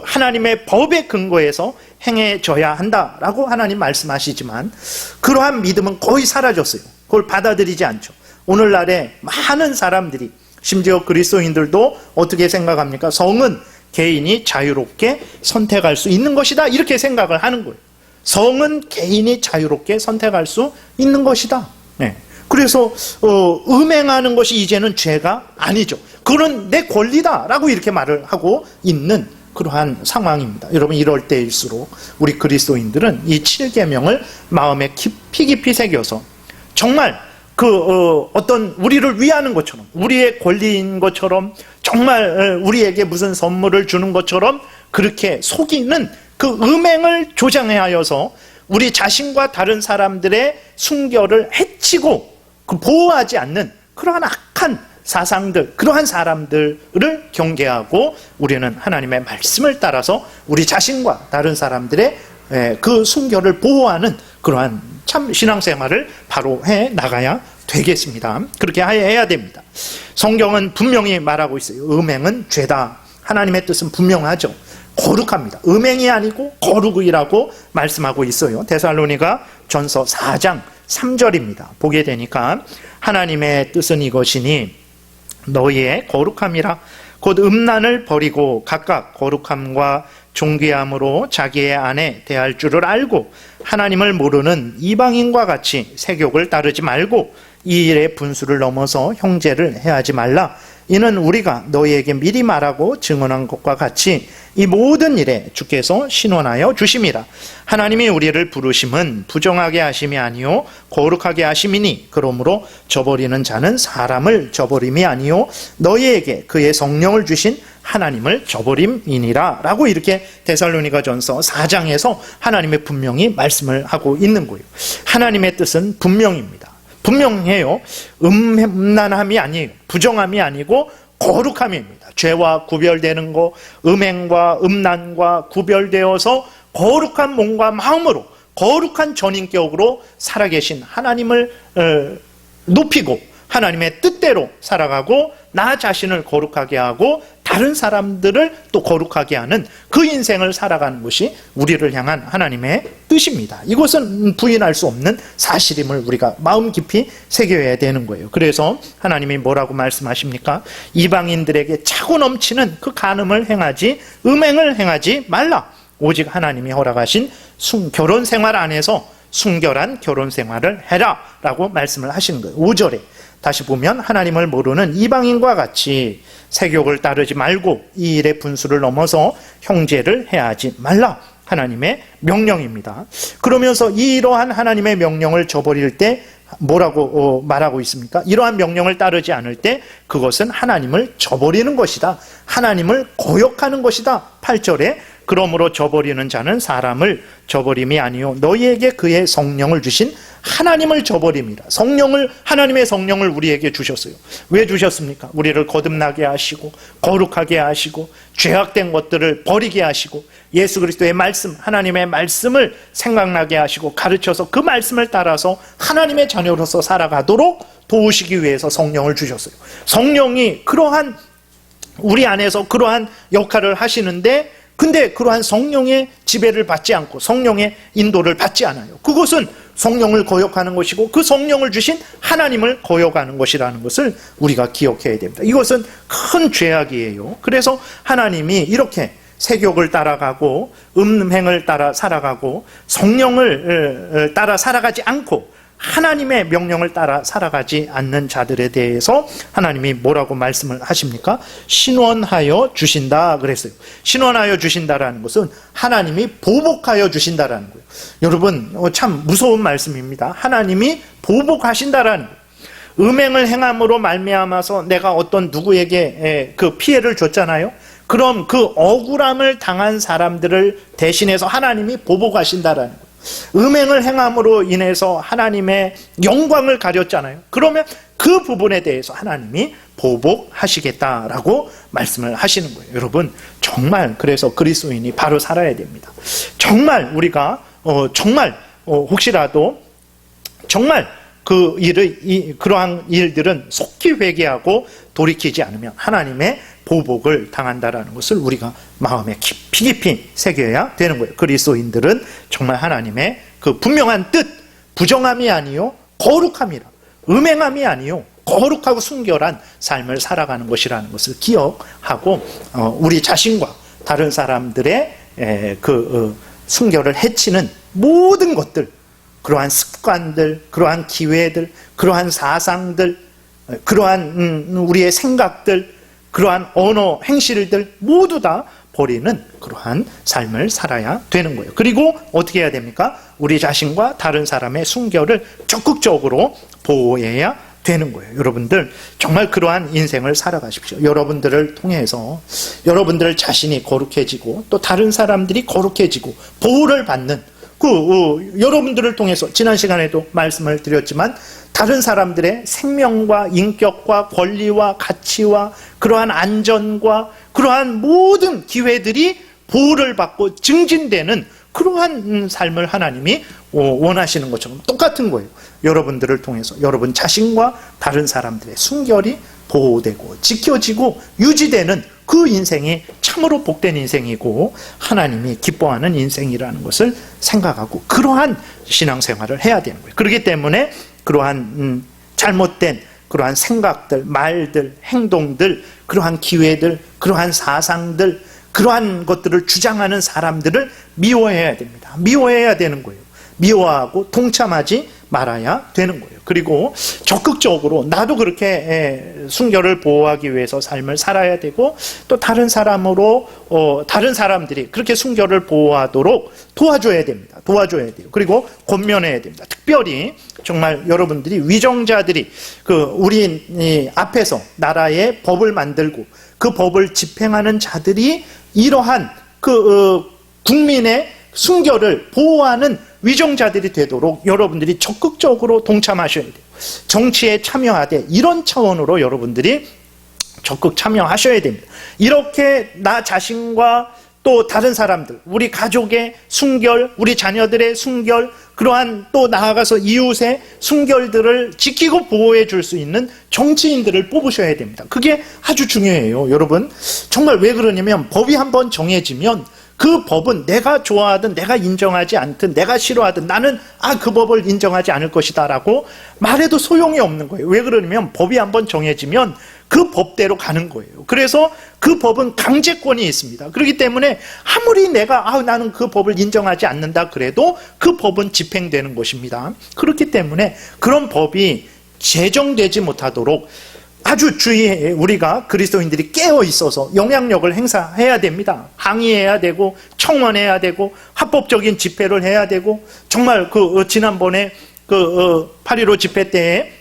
하나님의 법에 근거해서 행해져야 한다라고 하나님 말씀하시지만, 그러한 믿음은 거의 사라졌어요. 그걸 받아들이지 않죠. 오늘날의 많은 사람들이, 심지어 그리스도인들도 어떻게 생각합니까? 성은 개인이 자유롭게 선택할 수 있는 것이다, 이렇게 생각을 하는 거예요. 성은 개인이 자유롭게 선택할 수 있는 것이다. 네. 그래서 음행하는 것이 이제는 죄가 아니죠. 그건 내 권리다라고 이렇게 말을 하고 있는 그러한 상황입니다. 여러분, 이럴 때일수록 우리 그리스도인들은 이 7계명을 마음에 깊이 새겨서 정말 어떤 우리를 위하는 것처럼, 우리의 권리인 것처럼, 정말 우리에게 무슨 선물을 주는 것처럼 그렇게 속이는 음행을 조장해 하여서 우리 자신과 다른 사람들의 순결을 해치고 보호하지 않는 그러한 악한 사상들, 그러한 사람들을 경계하고 우리는 하나님의 말씀을 따라서 우리 자신과 다른 사람들의 그 순결을 보호하는 그러한 참 신앙생활을 바로 해 나가야 되겠습니다. 그렇게 해야 됩니다. 성경은 분명히 말하고 있어요. 음행은 죄다. 하나님의 뜻은 분명하죠. 거룩합니다. 음행이 아니고 거룩이라고 말씀하고 있어요. 데살로니가 전서 4장 3절입니다. 보게 되니까 하나님의 뜻은 이것이니 너희의 거룩함이라. 곧 음란을 버리고 각각 거룩함과 존귀함으로 자기의 아내 대할 줄을 알고 하나님을 모르는 이방인과 같이 세욕을 따르지 말고 이 일의 분수를 넘어서 형제를 해하지 말라. 이는 우리가 너희에게 미리 말하고 증언한 것과 같이 이 모든 일에 주께서 신원하여 주심이라. 하나님이 우리를 부르심은 부정하게 하심이 아니요 거룩하게 하심이니 그러므로 저버리는 자는 사람을 저버림이 아니요 너희에게 그의 성령을 주신 하나님을 저버림이니라 라고 이렇게 데살로니가전서 4장에서 하나님의 분명히 말씀을 하고 있는 거예요. 하나님의 뜻은 분명입니다. 분명해요. 음란함이 아니에요. 부정함이 아니고 거룩함입니다. 죄와 구별되는 거, 음행과 음란과 구별되어서 거룩한 몸과 마음으로 거룩한 전인격으로 살아계신 하나님을 높이고 하나님의 뜻대로 살아가고 나 자신을 거룩하게 하고 다른 사람들을 또 거룩하게 하는 그 인생을 살아가는 것이 우리를 향한 하나님의 뜻입니다. 이것은 부인할 수 없는 사실임을 우리가 마음 깊이 새겨야 되는 거예요. 그래서 하나님이 뭐라고 말씀하십니까? 이방인들에게 차고 넘치는 그 간음을 행하지 음행을 행하지 말라. 오직 하나님이 허락하신 결혼 생활 안에서 순결한 결혼 생활을 해라 라고 말씀을 하시는 거예요. 5절에 다시 보면 하나님을 모르는 이방인과 같이 세욕을 따르지 말고 이 일의 분수를 넘어서 형제를 해하지 말라. 하나님의 명령입니다. 그러면서 이러한 하나님의 명령을 저버릴 때 뭐라고 말하고 있습니까? 이러한 명령을 따르지 않을 때 그것은 하나님을 저버리는 것이다. 하나님을 거역하는 것이다. 8절에 그러므로 저버리는 자는 사람을 저버림이 아니요 너희에게 그의 성령을 주신 하나님을 저버림이라. 하나님의 성령을 우리에게 주셨어요. 왜 주셨습니까? 우리를 거듭나게 하시고 거룩하게 하시고 죄악된 것들을 버리게 하시고 예수 그리스도의 말씀, 하나님의 말씀을 생각나게 하시고 가르쳐서 그 말씀을 따라서 하나님의 자녀로서 살아가도록 도우시기 위해서 성령을 주셨어요. 성령이 우리 안에서 그러한 역할을 하시는데, 근데 그러한 성령의 지배를 받지 않고 성령의 인도를 받지 않아요. 그것은 성령을 거역하는 것이고 그 성령을 주신 하나님을 거역하는 것이라는 것을 우리가 기억해야 됩니다. 이것은 큰 죄악이에요. 그래서 하나님이 이렇게 세욕을 따라가고 음행을 따라 살아가고 성령을 따라 살아가지 않고 하나님의 명령을 따라 살아가지 않는 자들에 대해서 하나님이 뭐라고 말씀을 하십니까? 신원하여 주신다 그랬어요. 신원하여 주신다라는 것은 하나님이 보복하여 주신다라는 거예요. 여러분 참 무서운 말씀입니다. 하나님이 보복하신다라는 거예요. 음행을 행함으로 말미암아서 내가 어떤 누구에게 그 피해를 줬잖아요. 그럼 그 억울함을 당한 사람들을 대신해서 하나님이 보복하신다라는 거예요. 음행을 행함으로 인해서 하나님의 영광을 가렸잖아요. 그러면 그 부분에 대해서 하나님이 보복하시겠다라고 말씀을 하시는 거예요. 여러분 정말 그래서 그리스도인이 바로 살아야 됩니다. 정말 우리가 혹시라도 정말 그러한 일들은 속히 회개하고 돌이키지 않으면 하나님의 보복을 당한다라는 것을 우리가 마음에 깊이 새겨야 되는 거예요. 그리스도인들은 정말 하나님의 그 분명한 뜻, 부정함이 아니요 거룩함이라, 음행함이 아니요 거룩하고 순결한 삶을 살아가는 것이라는 것을 기억하고 우리 자신과 다른 사람들의 순결을 해치는 모든 것들, 그러한 습관들, 그러한 기회들, 그러한 사상들, 그러한 우리의 생각들, 그러한 언어, 행실들 모두 다 버리는 그러한 삶을 살아야 되는 거예요. 그리고 어떻게 해야 됩니까? 우리 자신과 다른 사람의 순결을 적극적으로 보호해야 되는 거예요. 여러분들 정말 그러한 인생을 살아가십시오. 여러분들을 통해서 여러분들 자신이 거룩해지고 또 다른 사람들이 거룩해지고 보호를 받는 여러분들을 통해서 지난 시간에도 말씀을 드렸지만 다른 사람들의 생명과 인격과 권리와 가치와 그러한 안전과 그러한 모든 기회들이 보호를 받고 증진되는 그러한 삶을 하나님이 원하시는 것처럼 똑같은 거예요. 여러분들을 통해서 여러분 자신과 다른 사람들의 순결이 보호되고 지켜지고 유지되는 그 인생이 참으로 복된 인생이고 하나님이 기뻐하는 인생이라는 것을 생각하고 그러한 신앙생활을 해야 되는 거예요. 그렇기 때문에 그러한 잘못된 그러한 생각들, 말들, 행동들, 그러한 기회들, 그러한 사상들, 그러한 것들을 주장하는 사람들을 미워해야 됩니다. 미워해야 되는 거예요. 미워하고 동참하지 말아야 되는 거예요. 그리고 적극적으로 나도 그렇게 순결을 보호하기 위해서 삶을 살아야 되고 또 다른 사람들이 그렇게 순결을 보호하도록 도와줘야 됩니다. 도와줘야 돼요. 그리고 권면해야 됩니다. 특별히 정말 여러분들이 위정자들이 우리 앞에서 나라의 법을 만들고 그 법을 집행하는 자들이 이러한 국민의 순결을 보호하는 위정자들이 되도록 여러분들이 적극적으로 동참하셔야 돼요. 정치에 참여하되 이런 차원으로 여러분들이 적극 참여하셔야 됩니다. 이렇게 나 자신과 또 다른 사람들, 우리 가족의 순결, 우리 자녀들의 순결, 그러한 또 나아가서 이웃의 순결들을 지키고 보호해 줄 수 있는 정치인들을 뽑으셔야 됩니다. 그게 아주 중요해요. 여러분 정말 왜 그러냐면 법이 한번 정해지면 그 법은 내가 좋아하든 내가 인정하지 않든 내가 싫어하든 나는 그 법을 인정하지 않을 것이다 라고 말해도 소용이 없는 거예요. 왜 그러냐면 법이 한번 정해지면 그 법대로 가는 거예요. 그래서 그 법은 강제권이 있습니다. 그렇기 때문에 아무리 내가 나는 그 법을 인정하지 않는다 그래도 그 법은 집행되는 것입니다. 그렇기 때문에 그런 법이 제정되지 못하도록 아주 주의해 우리가 그리스도인들이 깨어 있어서 영향력을 행사해야 됩니다. 항의해야 되고 청원해야 되고 합법적인 집회를 해야 되고 정말 지난번에 8.15 집회 때에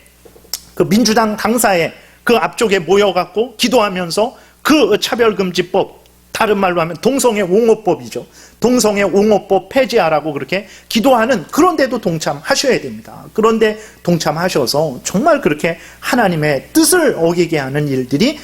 민주당 당사에 앞쪽에 모여갖고 기도하면서 차별금지법, 다른 말로 하면 동성애 옹호법이죠. 동성애 옹호법 폐지하라고 그렇게 기도하는 그런 데도 동참하셔야 됩니다. 그런데 동참하셔서 정말 그렇게 하나님의 뜻을 어기게 하는 일들이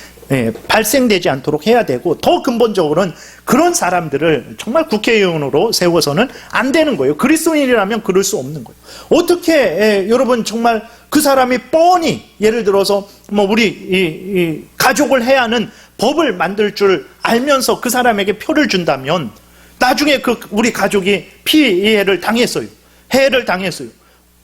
발생되지 않도록 해야 되고, 더 근본적으로는 그런 사람들을 정말 국회의원으로 세워서는 안 되는 거예요. 그리스도인이라면 그럴 수 없는 거예요. 어떻게 여러분 정말 그 사람이 뻔히 예를 들어서 우리 이 가족을 해야 하는 법을 만들 줄 알면서 그 사람에게 표를 준다면 나중에 우리 가족이 피해를 당했어요. 해를 당했어요.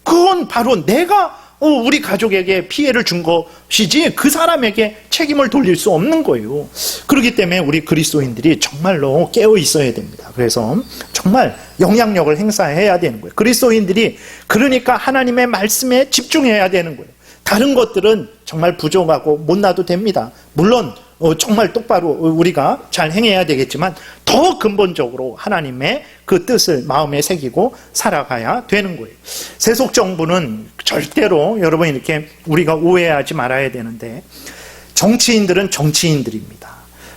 그건 바로 내가 우리 가족에게 피해를 준 것이지 그 사람에게 책임을 돌릴 수 없는 거예요. 그렇기 때문에 우리 그리스도인들이 정말로 깨어 있어야 됩니다. 그래서 정말 영향력을 행사해야 되는 거예요. 그리스도인들이 그러니까 하나님의 말씀에 집중해야 되는 거예요. 다른 것들은 정말 부족하고 못나도 됩니다. 물론 정말 똑바로 우리가 잘 행해야 되겠지만 더 근본적으로 하나님의 그 뜻을 마음에 새기고 살아가야 되는 거예요. 세속정부는 절대로 여러분 이렇게 우리가 오해하지 말아야 되는데, 정치인들은 정치인들입니다.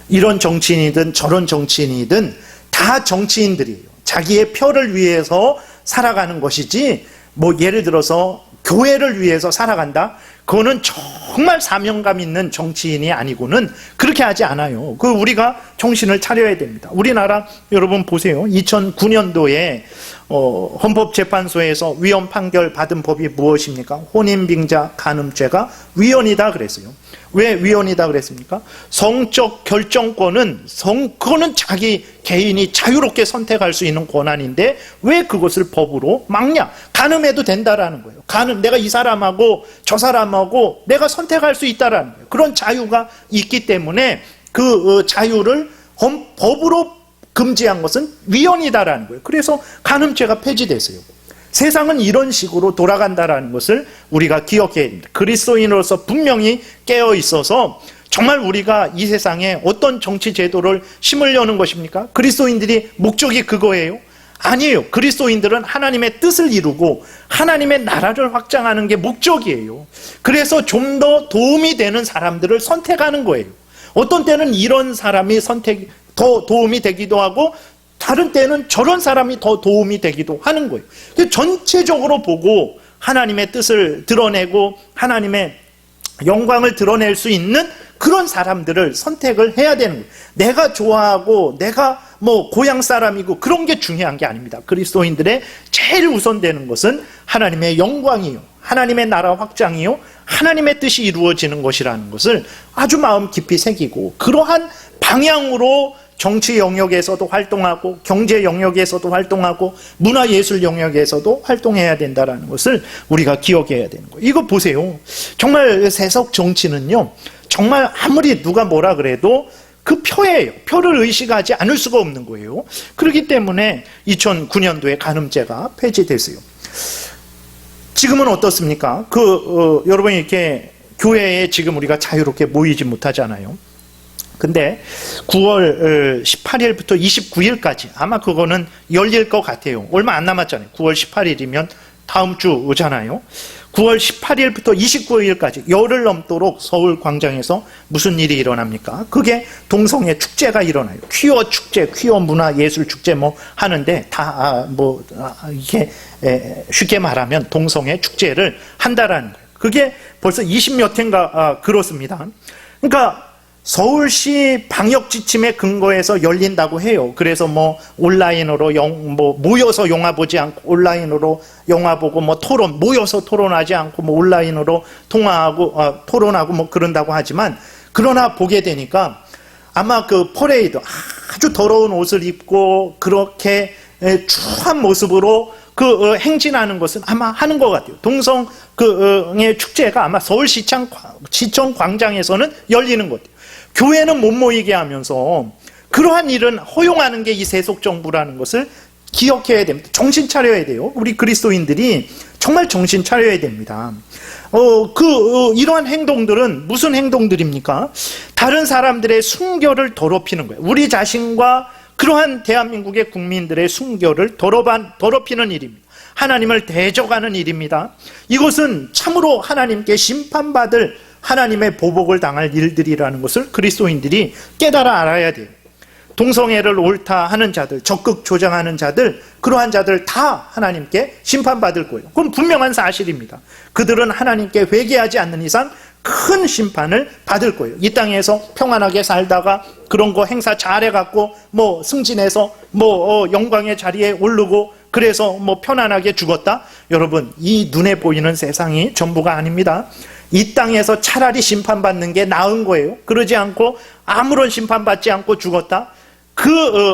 이런 정치인이든 저런 정치인이든 다 정치인들이에요. 자기의 표를 위해서 살아가는 것이지 예를 들어서 교회를 위해서 살아간다? 그거는 정말 사명감 있는 정치인이 아니고는 그렇게 하지 않아요. 우리가 정신을 차려야 됩니다. 우리나라 여러분 보세요. 2009년도에 헌법재판소에서 위헌 판결 받은 법이 무엇입니까? 혼인빙자 간음죄가 위헌이다 그랬어요. 왜 위헌이다 그랬습니까? 성적 결정권은 그거는 자기 개인이 자유롭게 선택할 수 있는 권한인데 왜 그것을 법으로 막냐? 간음해도 된다라는 거예요. 내가 이 사람하고 저 사람하고 내가 선택할 수 있다라는 거예요. 그런 자유가 있기 때문에 그 자유를 법으로 금지한 것은 위헌이다라는 거예요. 그래서 간음죄가 폐지됐어요. 세상은 이런 식으로 돌아간다라는 것을 우리가 기억해야 됩니다. 그리스도인으로서 분명히 깨어 있어서 정말 우리가 이 세상에 어떤 정치 제도를 심으려는 것입니까? 그리스도인들이 목적이 그거예요? 아니에요. 그리스도인들은 하나님의 뜻을 이루고 하나님의 나라를 확장하는 게 목적이에요. 그래서 좀 더 도움이 되는 사람들을 선택하는 거예요. 어떤 때는 이런 사람이 더 도움이 되기도 하고 다른 때는 저런 사람이 더 도움이 되기도 하는 거예요. 전체적으로 보고 하나님의 뜻을 드러내고 하나님의 영광을 드러낼 수 있는 그런 사람들을 선택을 해야 되는 거예요. 내가 좋아하고 내가 고향 사람이고 그런 게 중요한 게 아닙니다. 그리스도인들의 제일 우선되는 것은 하나님의 영광이요, 하나님의 나라 확장이요, 하나님의 뜻이 이루어지는 것이라는 것을 아주 마음 깊이 새기고 그러한 방향으로 정치 영역에서도 활동하고 경제 영역에서도 활동하고 문화예술 영역에서도 활동해야 된다는 것을 우리가 기억해야 되는 거예요. 이거 보세요. 정말 세속 정치는요, 정말 아무리 누가 뭐라 그래도 그 표예요. 표를 의식하지 않을 수가 없는 거예요. 그렇기 때문에 2009년도에 간음죄가 폐지됐어요. 지금은 어떻습니까? 여러분이 이렇게 교회에 지금 우리가 자유롭게 모이지 못하잖아요. 근데 9월 18일부터 29일까지 아마 그거는 열릴 것 같아요. 얼마 안 남았잖아요. 9월 18일이면 다음 주잖아요. 9월 18일부터 29일까지 열흘 넘도록 서울 광장에서 무슨 일이 일어납니까? 그게 동성애 축제가 일어나요. 퀴어 축제, 퀴어 문화 예술 축제 하는데 이게 쉽게 말하면 동성애 축제를 한다라는 거예요. 그게 벌써 20몇 회인가 그렇습니다. 그러니까 서울시 방역 지침에 근거해서 열린다고 해요. 그래서 온라인으로 모여서 영화 보지 않고 온라인으로 영화 보고 토론 모여서 토론하지 않고 온라인으로 통화하고 토론하고 그런다고 하지만, 그러나 보게 되니까 아마 그 퍼레이드 아주 더러운 옷을 입고 그렇게 추한 모습으로 행진하는 것은 아마 하는 것 같아요. 동성의 축제가 아마 서울시청 광장에서는 열리는 것 같아요. 교회는 못 모이게 하면서 그러한 일은 허용하는 게 이 세속정부라는 것을 기억해야 됩니다. 정신 차려야 돼요. 우리 그리스도인들이 정말 정신 차려야 됩니다. 이러한 행동들은 무슨 행동들입니까? 다른 사람들의 순결을 더럽히는 거예요. 우리 자신과 그러한 대한민국의 국민들의 순결을 더럽히는 일입니다. 하나님을 대적하는 일입니다. 이것은 참으로 하나님께 심판받을 하나님의 보복을 당할 일들이라는 것을 그리스도인들이 깨달아 알아야 돼요. 동성애를 옳다 하는 자들, 적극 조장하는 자들, 그러한 자들 다 하나님께 심판받을 거예요. 그건 분명한 사실입니다. 그들은 하나님께 회개하지 않는 이상 큰 심판을 받을 거예요. 이 땅에서 평안하게 살다가 그런 거 행사 잘해갖고 승진해서 영광의 자리에 오르고 그래서 편안하게 죽었다. 여러분, 이 눈에 보이는 세상이 전부가 아닙니다. 이 땅에서 차라리 심판받는 게 나은 거예요. 그러지 않고 아무런 심판받지 않고 죽었다.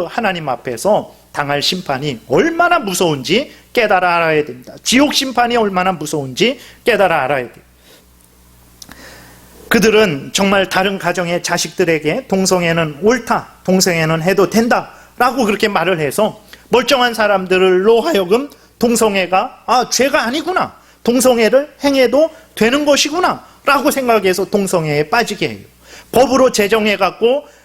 하나님 앞에서 당할 심판이 얼마나 무서운지 깨달아 알아야 됩니다. 지옥 심판이 얼마나 무서운지 깨달아 알아야 돼요. 그들은 정말 다른 가정의 자식들에게 동성애는 옳다, 동성애는 해도 된다 라고 그렇게 말을 해서 멀쩡한 사람들로 하여금 동성애가 죄가 아니구나, 동성애를 행해도 되는 것이구나 라고 생각해서 동성애에 빠지게 해요. 법으로 제정해갖고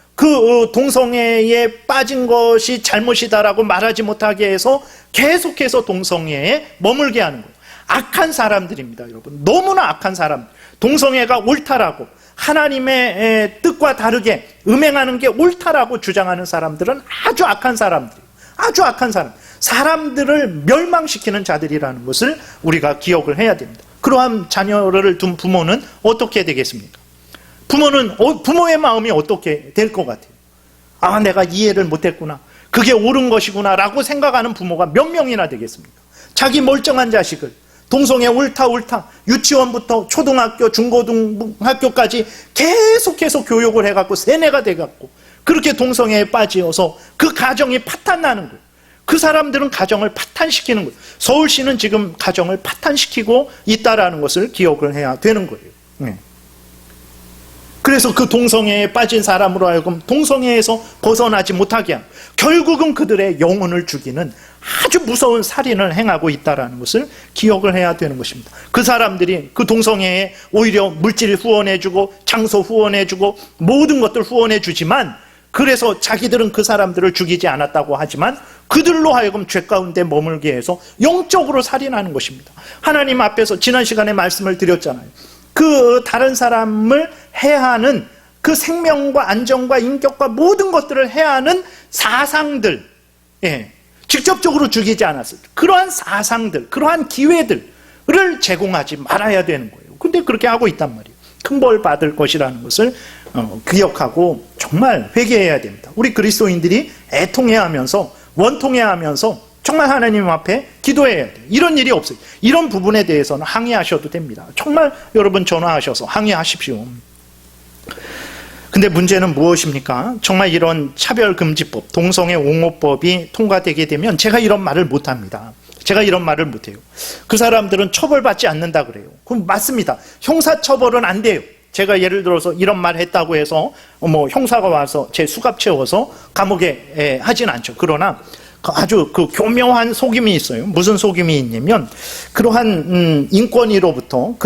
동성애에 빠진 것이 잘못이다라고 말하지 못하게 해서 계속해서 동성애에 머물게 하는 거예요. 악한 사람들입니다, 여러분. 너무나 악한 사람들. 동성애가 옳다라고, 하나님의 뜻과 다르게 음행하는 게 옳다라고 주장하는 사람들은 아주 악한 사람들이에요. 아주 악한 사람. 사람들을 멸망시키는 자들이라는 것을 우리가 기억을 해야 됩니다. 그러한 자녀를 둔 부모는 어떻게 되겠습니까? 부모의 마음이 어떻게 될 것 같아요? 내가 이해를 못했구나, 그게 옳은 것이구나 라고 생각하는 부모가 몇 명이나 되겠습니까? 자기 멀쩡한 자식을 동성애 옳다 유치원부터 초등학교, 중고등학교까지 계속해서 교육을 해갖고 세뇌가 돼갖고 그렇게 동성애에 빠지어서 그 가정이 파탄나는 거예요. 그 사람들은 가정을 파탄시키는 거예요. 서울시는 지금 가정을 파탄시키고 있다라는 것을 기억을 해야 되는 거예요. 네. 그래서 그 동성애에 빠진 사람으로 하여금 동성애에서 벗어나지 못하게 하고 결국은 그들의 영혼을 죽이는 아주 무서운 살인을 행하고 있다는 것을 기억을 해야 되는 것입니다. 그 사람들이 그 동성애에 오히려 물질 후원해주고 장소 후원해주고 모든 것들 후원해주지만, 그래서 자기들은 그 사람들을 죽이지 않았다고 하지만 그들로 하여금 죄 가운데 머물게 해서 영적으로 살인하는 것입니다. 하나님 앞에서 지난 시간에 말씀을 드렸잖아요. 그 다른 사람을 해하는 그 생명과 안전과 인격과 모든 것들을 해하는 사상들, 직접적으로 죽이지 않았어요. 그러한 사상들, 그러한 기회들을 제공하지 말아야 되는 거예요. 근데 그렇게 하고 있단 말이에요. 큰 벌 받을 것이라는 것을 기억하고 정말 회개해야 됩니다. 우리 그리스도인들이 애통해야 하면서 원통해야 하면서 정말 하나님 앞에 기도해야 돼요. 이런 일이 없어요. 이런 부분에 대해서는 항의하셔도 됩니다. 정말 여러분 전화하셔서 항의하십시오. 근데 문제는 무엇입니까? 정말 이런 차별금지법, 동성애 옹호법이 통과되게 되면 제가 이런 말을 못합니다. 제가 이런 말을 못해요. 그 사람들은 처벌받지 않는다 그래요. 그럼 맞습니다. 형사처벌은 안 돼요. 제가 예를 들어서 이런 말 했다고 해서 형사가 와서 제 수갑 채워서 감옥에 하진 않죠. 그러나 아주 교묘한 속임이 있어요. 무슨 속임이 있냐면, 그러한 인권위로부터,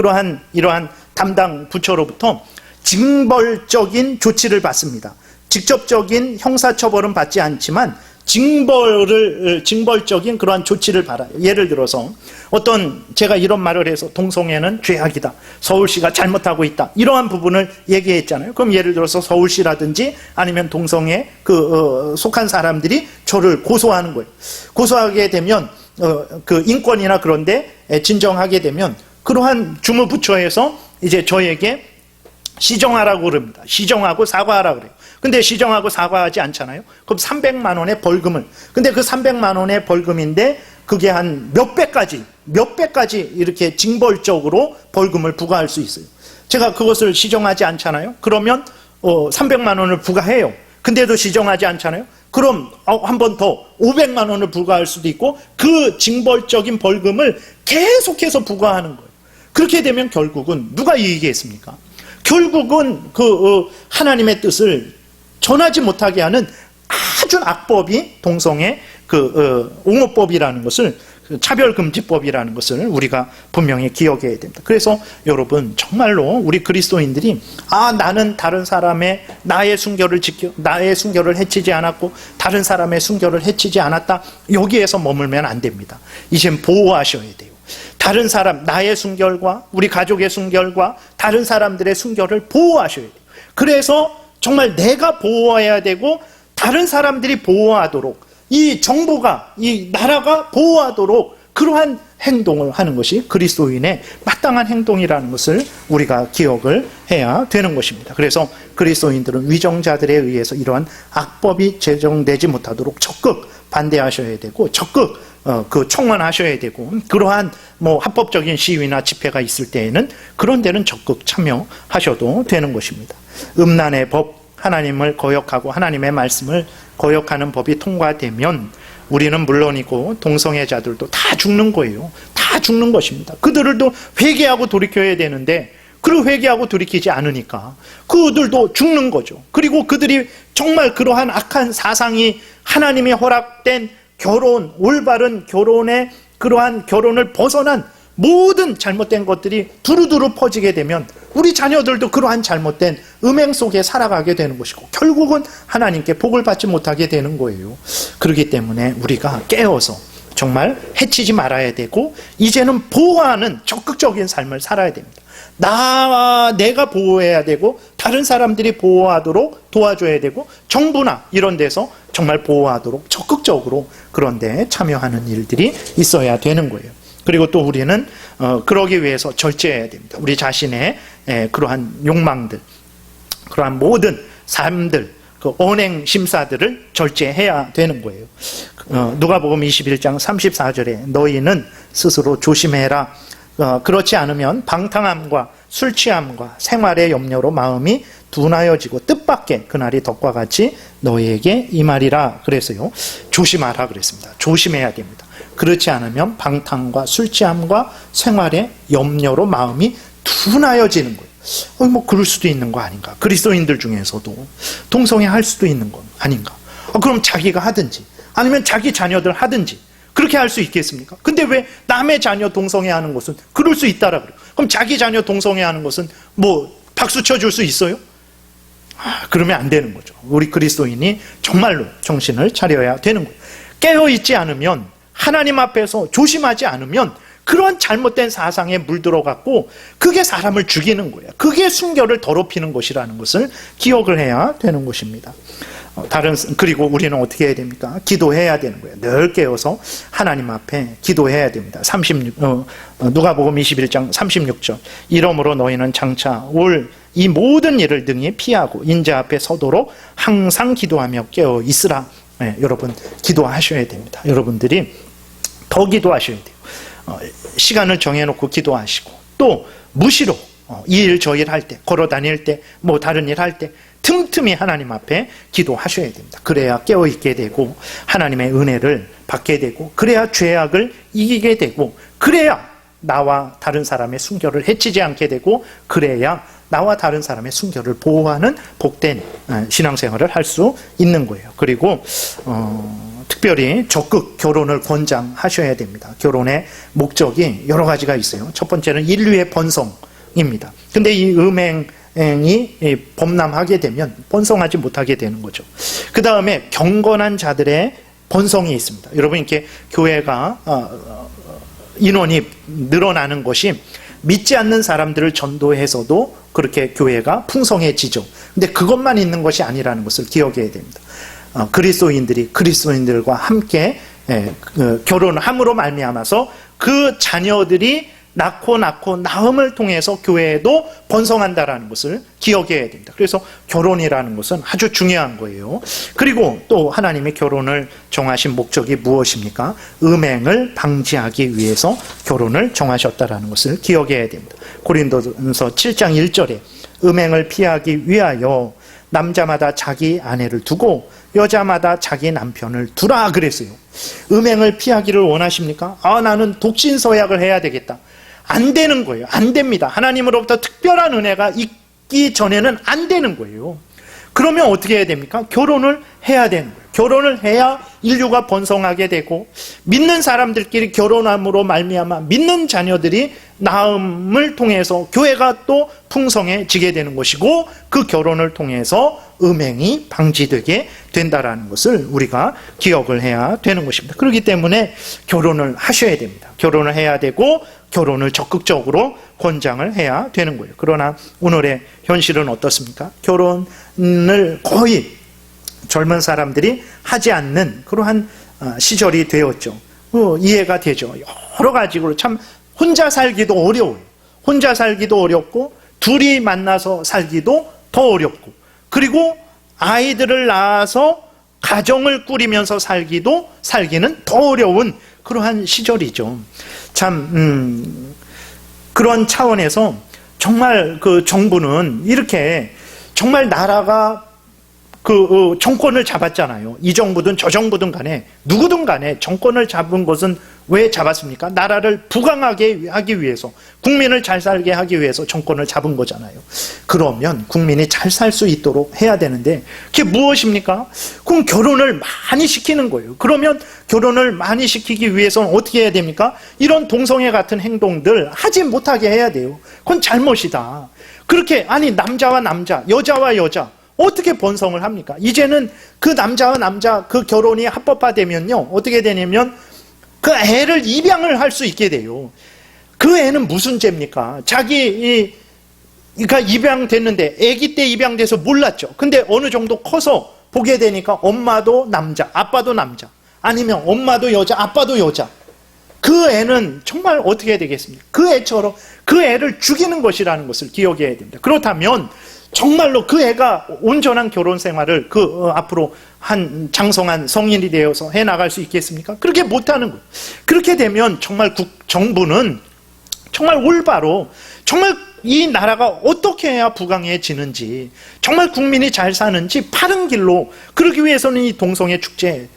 이러한 담당 부처로부터 징벌적인 조치를 받습니다. 직접적인 형사처벌은 받지 않지만 징벌적인 그러한 조치를 받아요. 예를 들어서 제가 이런 말을 해서 동성애는 죄악이다, 서울시가 잘못하고 있다, 이러한 부분을 얘기했잖아요. 그럼 예를 들어서 서울시라든지 아니면 동성애에 속한 사람들이 저를 고소하는 거예요. 고소하게 되면 그 인권이나 그런데 진정하게 되면 그러한 주무부처에서 이제 저에게 시정하라고 그럽니다. 시정하고 사과하라고 그래요. 근데 시정하고 사과하지 않잖아요. 그럼 300만 원의 벌금을, 근데 그 300만 원의 벌금인데 그게 한 몇 배까지 이렇게 징벌적으로 벌금을 부과할 수 있어요. 제가 그것을 시정하지 않잖아요. 그러면 300만 원을 부과해요. 근데도 시정하지 않잖아요. 그럼 한 번 더 500만 원을 부과할 수도 있고 그 징벌적인 벌금을 계속해서 부과하는 거예요. 그렇게 되면 결국은 누가 이익이 있습니까? 결국은 하나님의 뜻을 전하지 못하게 하는 아주 악법이 동성애 옹호법이라는 것을, 차별금지법이라는 것을 우리가 분명히 기억해야 됩니다. 그래서 여러분 정말로 우리 그리스도인들이 나는 다른 사람의 나의 순결을 해치지 않았고 다른 사람의 순결을 해치지 않았다, 여기에서 머물면 안 됩니다. 이젠 보호하셔야 돼요. 다른 사람, 나의 순결과 우리 가족의 순결과 다른 사람들의 순결을 보호하셔야 돼요. 그래서 정말 내가 보호해야 되고 다른 사람들이 보호하도록, 이 정부가, 이 나라가 보호하도록 그러한 행동을 하는 것이 그리스도인의 마땅한 행동이라는 것을 우리가 기억을 해야 되는 것입니다. 그래서 그리스도인들은 위정자들에 의해서 이러한 악법이 제정되지 못하도록 적극 반대하셔야 되고 적극 청원하셔야 되고, 그러한 합법적인 시위나 집회가 있을 때에는 그런 데는 적극 참여하셔도 되는 것입니다. 음란의 법, 하나님을 거역하고 하나님의 말씀을 거역하는 법이 통과되면 우리는 물론이고 동성애자들도 다 죽는 거예요. 다 죽는 것입니다. 그들도 회개하고 돌이켜야 되는데 그리고 회개하고 돌이키지 않으니까 그들도 죽는 거죠. 그리고 그들이 정말 그러한 악한 사상이 하나님이 허락된 결혼, 올바른 결혼의 그러한 결혼을 벗어난 모든 잘못된 것들이 두루두루 퍼지게 되면 우리 자녀들도 그러한 잘못된 음행 속에 살아가게 되는 것이고 결국은 하나님께 복을 받지 못하게 되는 거예요. 그렇기 때문에 우리가 깨어서 정말 해치지 말아야 되고 이제는 보호하는 적극적인 삶을 살아야 됩니다. 내가 보호해야 되고 다른 사람들이 보호하도록 도와줘야 되고 정부나 이런 데서 정말 보호하도록 적극적으로 그런 데 참여하는 일들이 있어야 되는 거예요. 그리고 또 우리는 그러기 위해서 절제해야 됩니다. 우리 자신의 그러한 욕망들, 그러한 모든 삶들, 그 언행 심사들을 절제해야 되는 거예요. 누가복음 21장 34절에 너희는 스스로 조심해라. 그렇지 않으면 방탕함과 술 취함과 생활의 염려로 마음이 둔하여지고 뜻밖의 그날이 덕과 같이 너희에게 임하리라 그래서요. 조심하라 그랬습니다. 조심해야 됩니다. 그렇지 않으면 방탕과 술 취함과 생활의 염려로 마음이 둔하여지는 거예요. 그럴 수도 있는 거 아닌가? 그리스도인들 중에서도 동성애 할 수도 있는 건 아닌가? 그럼 자기가 하든지 아니면 자기 자녀들 하든지 그렇게 할 수 있겠습니까? 근데 왜 남의 자녀 동성애 하는 것은 그럴 수 있다라 그래요? 그럼 자기 자녀 동성애 하는 것은 박수 쳐줄 수 있어요? 그러면 안 되는 거죠. 우리 그리스도인이 정말로 정신을 차려야 되는 거예요. 깨어있지 않으면, 하나님 앞에서 조심하지 않으면 그런 잘못된 사상에 물들어갖고 그게 사람을 죽이는 거예요. 그게 순결을 더럽히는 것이라는 것을 기억을 해야 되는 것입니다. 그리고 우리는 어떻게 해야 됩니까? 기도해야 되는 거예요. 늘 깨어서 하나님 앞에 기도해야 됩니다. 누가복음 21장 36절. 이러므로 너희는 장차 올 이 모든 일을 능히 피하고 인자 앞에 서도록 항상 기도하며 깨어 있으라. 여러분 기도하셔야 됩니다. 여러분들이 더 기도하셔야 돼요. 시간을 정해놓고 기도하시고 또 무시로 이 일 저 일 할 때, 걸어 다닐 때, 다른 일 할 때 틈틈이 하나님 앞에 기도하셔야 됩니다. 그래야 깨어있게 되고 하나님의 은혜를 받게 되고 그래야 죄악을 이기게 되고 그래야 나와 다른 사람의 순결을 해치지 않게 되고 그래야 나와 다른 사람의 순결을 보호하는 복된 신앙생활을 할 수 있는 거예요. 그리고 특별히 적극 결혼을 권장하셔야 됩니다. 결혼의 목적이 여러 가지가 있어요. 첫 번째는 인류의 번성입니다. 근데 이 음행이 범람하게 되면 번성하지 못하게 되는 거죠. 그 다음에 경건한 자들의 번성이 있습니다. 여러분 이렇게 교회가 인원이 늘어나는 것이 믿지 않는 사람들을 전도해서도 그렇게 교회가 풍성해지죠. 근데 그것만 있는 것이 아니라는 것을 기억해야 됩니다. 그리스도인들이 그리스도인들과 함께 결혼함으로 말미암아서 그 자녀들이 낳고 낳음을 통해서 교회도 번성한다라는 것을 기억해야 됩니다. 그래서 결혼이라는 것은 아주 중요한 거예요. 그리고 또 하나님의 결혼을 정하신 목적이 무엇입니까? 음행을 방지하기 위해서 결혼을 정하셨다라는 것을 기억해야 됩니다. 고린도서 7장 1절에 음행을 피하기 위하여 남자마다 자기 아내를 두고 여자마다 자기 남편을 두라 그랬어요. 음행을 피하기를 원하십니까? 나는 독신서약을 해야 되겠다. 안 되는 거예요. 안 됩니다. 하나님으로부터 특별한 은혜가 있기 전에는 안 되는 거예요. 그러면 어떻게 해야 됩니까? 결혼을 해야 되는 거예요. 결혼을 해야 인류가 번성하게 되고 믿는 사람들끼리 결혼함으로 말미암아 믿는 자녀들이 낳음을 통해서 교회가 또 풍성해지게 되는 것이고 그 결혼을 통해서 음행이 방지되게 된다라는 것을 우리가 기억을 해야 되는 것입니다. 그렇기 때문에 결혼을 하셔야 됩니다. 결혼을 해야 되고 결혼을 적극적으로 권장을 해야 되는 거예요. 그러나 오늘의 현실은 어떻습니까? 결혼을 거의 젊은 사람들이 하지 않는 그러한 시절이 되었죠. 이해가 되죠. 여러 가지로 참 혼자 살기도 어려워요. 혼자 살기도 어렵고 둘이 만나서 살기도 더 어렵고 그리고 아이들을 낳아서 가정을 꾸리면서 살기는 더 어려운 그러한 시절이죠. 참 그런 차원에서 정말 그 정부는 이렇게 정말 나라가 그 정권을 잡았잖아요. 이 정부든 저 정부든 간에 누구든 간에 정권을 잡은 것은 왜 잡았습니까? 나라를 부강하게 하기 위해서, 국민을 잘 살게 하기 위해서 정권을 잡은 거잖아요. 그러면 국민이 잘 살 수 있도록 해야 되는데 그게 무엇입니까? 그럼 결혼을 많이 시키는 거예요. 그러면 결혼을 많이 시키기 위해서는 어떻게 해야 됩니까? 이런 동성애 같은 행동들 하지 못하게 해야 돼요. 그건 잘못이다. 그렇게 아니 남자와 남자, 여자와 여자 어떻게 번성을 합니까? 이제는 그 남자와 남자 그 결혼이 합법화되면요 어떻게 되냐면 그 애를 입양을 할 수 있게 돼요. 그 애는 무슨 죄입니까? 자기가 입양됐는데 아기 때 입양돼서 몰랐죠. 근데 어느 정도 커서 보게 되니까 엄마도 남자, 아빠도 남자, 아니면 엄마도 여자, 아빠도 여자. 그 애는 정말 어떻게 해야 되겠습니까? 그 애처럼 그 애를 죽이는 것이라는 것을 기억해야 됩니다. 그렇다면 정말로 그 애가 온전한 결혼 생활을 앞으로 한 장성한 성인이 되어서 해 나갈 수 있겠습니까? 그렇게 못하는 거예요. 그렇게 되면 정말 정부는 정말 올바로 정말 이 나라가 어떻게 해야 부강해지는지 정말 국민이 잘 사는지 바른 길로 그러기 위해서는 이 동성애 축제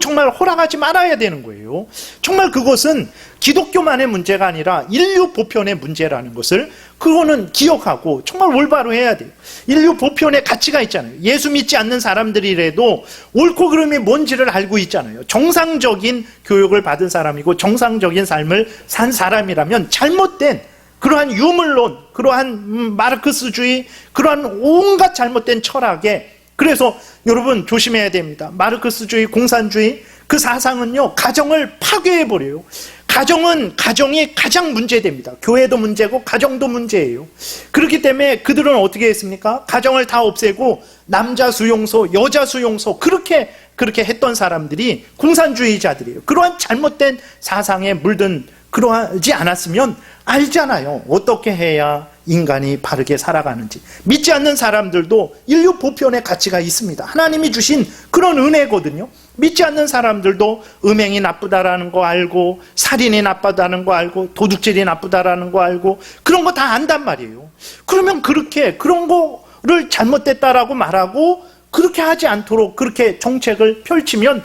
정말 허락하지 말아야 되는 거예요. 정말 그것은 기독교만의 문제가 아니라 인류 보편의 문제라는 것을 그거는 기억하고 정말 올바로 해야 돼요. 인류 보편의 가치가 있잖아요. 예수 믿지 않는 사람들이라도 옳고 그름이 뭔지를 알고 있잖아요. 정상적인 교육을 받은 사람이고 정상적인 삶을 산 사람이라면 잘못된 그러한 유물론, 그러한 마르크스주의, 그러한 온갖 잘못된 철학에 그래서 여러분 조심해야 됩니다. 마르크스주의, 공산주의 그 사상은요 가정을 파괴해버려요. 가정이 가장 문제됩니다. 교회도 문제고 가정도 문제예요. 그렇기 때문에 그들은 어떻게 했습니까? 가정을 다 없애고 남자 수용소, 여자 수용소 그렇게 했던 사람들이 공산주의자들이에요. 그러한 잘못된 사상에 물든 그러하지 않았으면 알잖아요. 어떻게 해야 인간이 바르게 살아가는지. 믿지 않는 사람들도 인류 보편의 가치가 있습니다. 하나님이 주신 그런 은혜거든요. 믿지 않는 사람들도 음행이 나쁘다라는 거 알고 살인이 나쁘다는 거 알고 도둑질이 나쁘다라는 거 알고 그런 거 다 안단 말이에요. 그러면 그런 거를 잘못됐다라고 말하고 그렇게 하지 않도록 그렇게 정책을 펼치면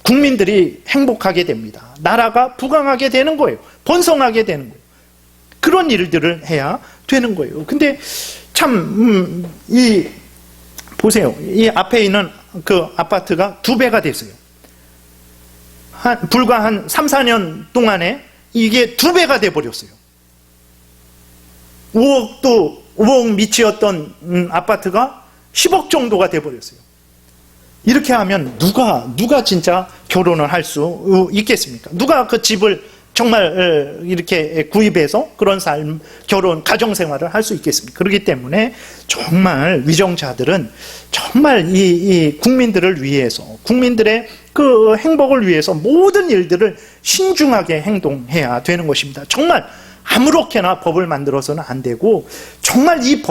국민들이 행복하게 됩니다. 나라가 부강하게 되는 거예요. 번성하게 되는 거예요. 그런 일들을 해야 되는 거예요. 근데 참 보세요. 이 앞에 있는 그 아파트가 2배가 됐어요. 불과 한 3, 4년 동안에 이게 2배가 돼버렸어요. 5억 미치였던 아파트가 10억 정도가 돼버렸어요. 이렇게 하면 누가 진짜 결혼을 할 수 있겠습니까? 누가 그 집을 정말 이렇게 구입해서 그런 삶, 결혼, 가정생활을 할 수 있겠습니까? 그렇기 때문에 정말 위정자들은 정말 이 국민들을 위해서, 국민들의 그 행복을 위해서 모든 일들을 신중하게 행동해야 되는 것입니다. 정말 아무렇게나 법을 만들어서는 안 되고 정말 이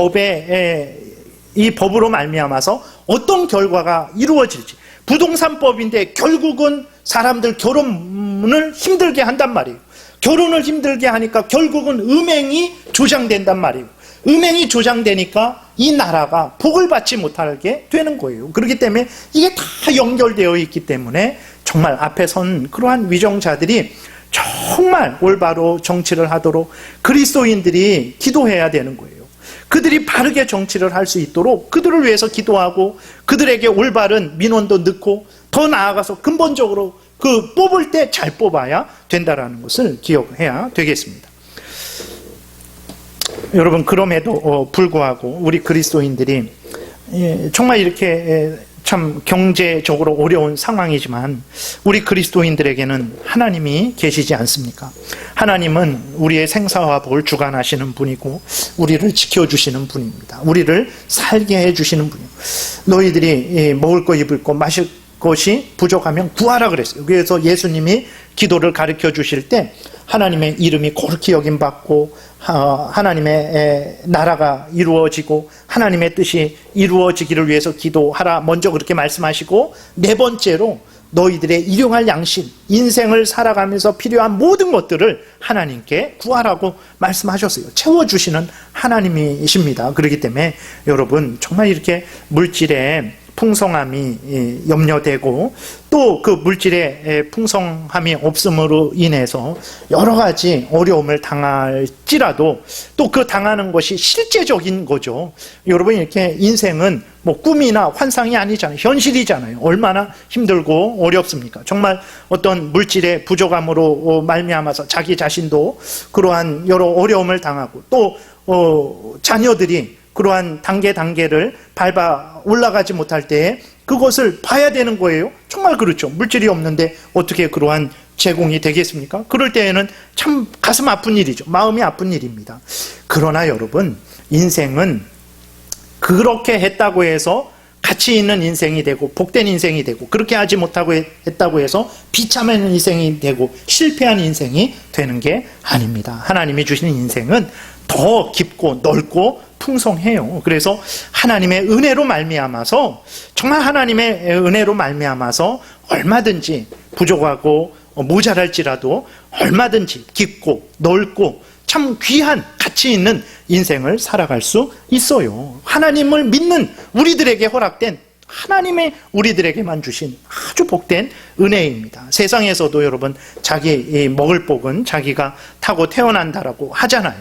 법으로 말미암아서 어떤 결과가 이루어질지. 부동산법인데 결국은 사람들 결혼을 힘들게 한단 말이에요. 결혼을 힘들게 하니까 결국은 음행이 조장된단 말이에요. 음행이 조장되니까 이 나라가 복을 받지 못하게 되는 거예요. 그렇기 때문에 이게 다 연결되어 있기 때문에 정말 앞에 선 그러한 위정자들이 정말 올바로 정치를 하도록 그리스도인들이 기도해야 되는 거예요. 그들이 바르게 정치를 할 수 있도록 그들을 위해서 기도하고 그들에게 올바른 민원도 넣고 더 나아가서 근본적으로 그 뽑을 때 잘 뽑아야 된다는 것을 기억해야 되겠습니다. 여러분, 그럼에도 불구하고 우리 그리스도인들이 정말 이렇게 참 경제적으로 어려운 상황이지만 우리 그리스도인들에게는 하나님이 계시지 않습니까? 하나님은 우리의 생사와 복을 주관하시는 분이고 우리를 지켜주시는 분입니다. 우리를 살게 해주시는 분이에요. 너희들이 먹을 거 입을 거 마실 것이 부족하면 구하라 그랬어요. 그래서 예수님이 기도를 가르쳐 주실 때 하나님의 이름이 거룩히 여김받고 하나님의 나라가 이루어지고 하나님의 뜻이 이루어지기를 위해서 기도하라 먼저 그렇게 말씀하시고, 네 번째로 너희들의 일용할 양식, 인생을 살아가면서 필요한 모든 것들을 하나님께 구하라고 말씀하셨어요. 채워주시는 하나님이십니다. 그렇기 때문에 여러분, 정말 이렇게 물질에 풍성함이 염려되고 또 그 물질의 풍성함이 없음으로 인해서 여러 가지 어려움을 당할지라도 또 그 당하는 것이 실제적인 거죠. 여러분, 이렇게 인생은 뭐 꿈이나 환상이 아니잖아요. 현실이잖아요. 얼마나 힘들고 어렵습니까? 정말 어떤 물질의 부족함으로 말미암아서 자기 자신도 그러한 여러 어려움을 당하고 또 자녀들이 그러한 단계를 밟아 올라가지 못할 때에 그것을 봐야 되는 거예요. 정말 그렇죠. 물질이 없는데 어떻게 그러한 제공이 되겠습니까? 그럴 때에는 참 가슴 아픈 일이죠. 마음이 아픈 일입니다. 그러나 여러분, 인생은 그렇게 했다고 해서 가치 있는 인생이 되고 복된 인생이 되고, 그렇게 하지 못하고 했다고 해서 비참한 인생이 되고 실패한 인생이 되는 게 아닙니다. 하나님이 주시는 인생은 더 깊고 넓고 풍성해요. 그래서 하나님의 은혜로 말미암아서, 정말 하나님의 은혜로 말미암아서 얼마든지 부족하고 모자랄지라도 얼마든지 깊고 넓고 참 귀한 가치 있는 인생을 살아갈 수 있어요. 하나님을 믿는 우리들에게 허락된, 하나님의 우리들에게만 주신 아주 복된 은혜입니다. 세상에서도 여러분, 자기 먹을 복은 자기가 타고 태어난다라고 하잖아요.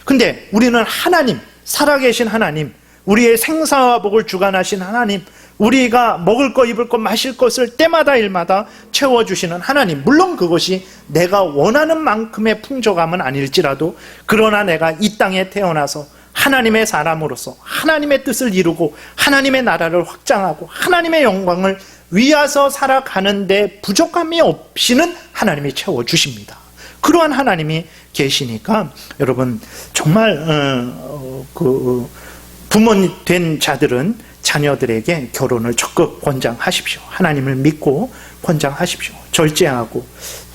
근데 우리는 하나님, 살아계신 하나님, 우리의 생사와 복을 주관하신 하나님, 우리가 먹을 것, 입을 것, 마실 것을 때마다 일마다 채워주시는 하나님, 물론 그것이 내가 원하는 만큼의 풍족함은 아닐지라도, 그러나 내가 이 땅에 태어나서 하나님의 사람으로서 하나님의 뜻을 이루고 하나님의 나라를 확장하고 하나님의 영광을 위하여 살아가는데 부족함이 없이는 하나님이 채워주십니다. 그러한 하나님이 계시니까 여러분, 정말 부모 된 자들은 자녀들에게 결혼을 적극 권장하십시오. 하나님을 믿고 권장하십시오. 절제하고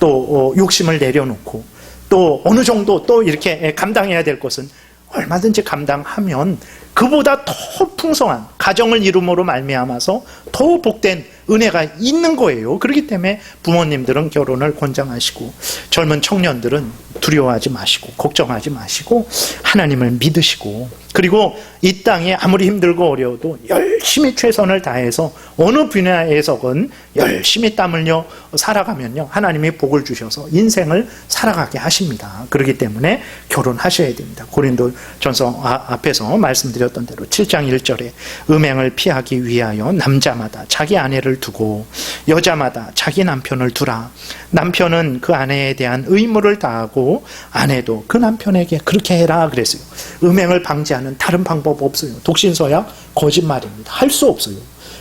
또 욕심을 내려놓고 또 어느 정도 또 이렇게 감당해야 될 것은 얼마든지 감당하면 그보다 더 풍성한 가정을 이룸으로 말미암아서 더 복된 은혜가 있는 거예요. 그렇기 때문에 부모님들은 결혼을 권장하시고 젊은 청년들은 두려워하지 마시고 걱정하지 마시고 하나님을 믿으시고, 그리고 이 땅에 아무리 힘들고 어려워도 열심히 최선을 다해서 어느 분야에서건 열심히 땀 흘려 살아가면요, 하나님이 복을 주셔서 인생을 살아가게 하십니다. 그렇기 때문에 결혼하셔야 됩니다. 고린도전서 앞에서 말씀드렸던 대로 7장 1절에 음행을 피하기 위하여 남자마다 자기 아내를 두고 여자마다 자기 남편을 두라. 남편은 그 아내에 대한 의무를 다하고 아내도 그 남편에게 그렇게 해라 그랬어요. 음행을 방지하는 다른 방법 없어요. 독신서약 거짓말입니다. 할 수 없어요.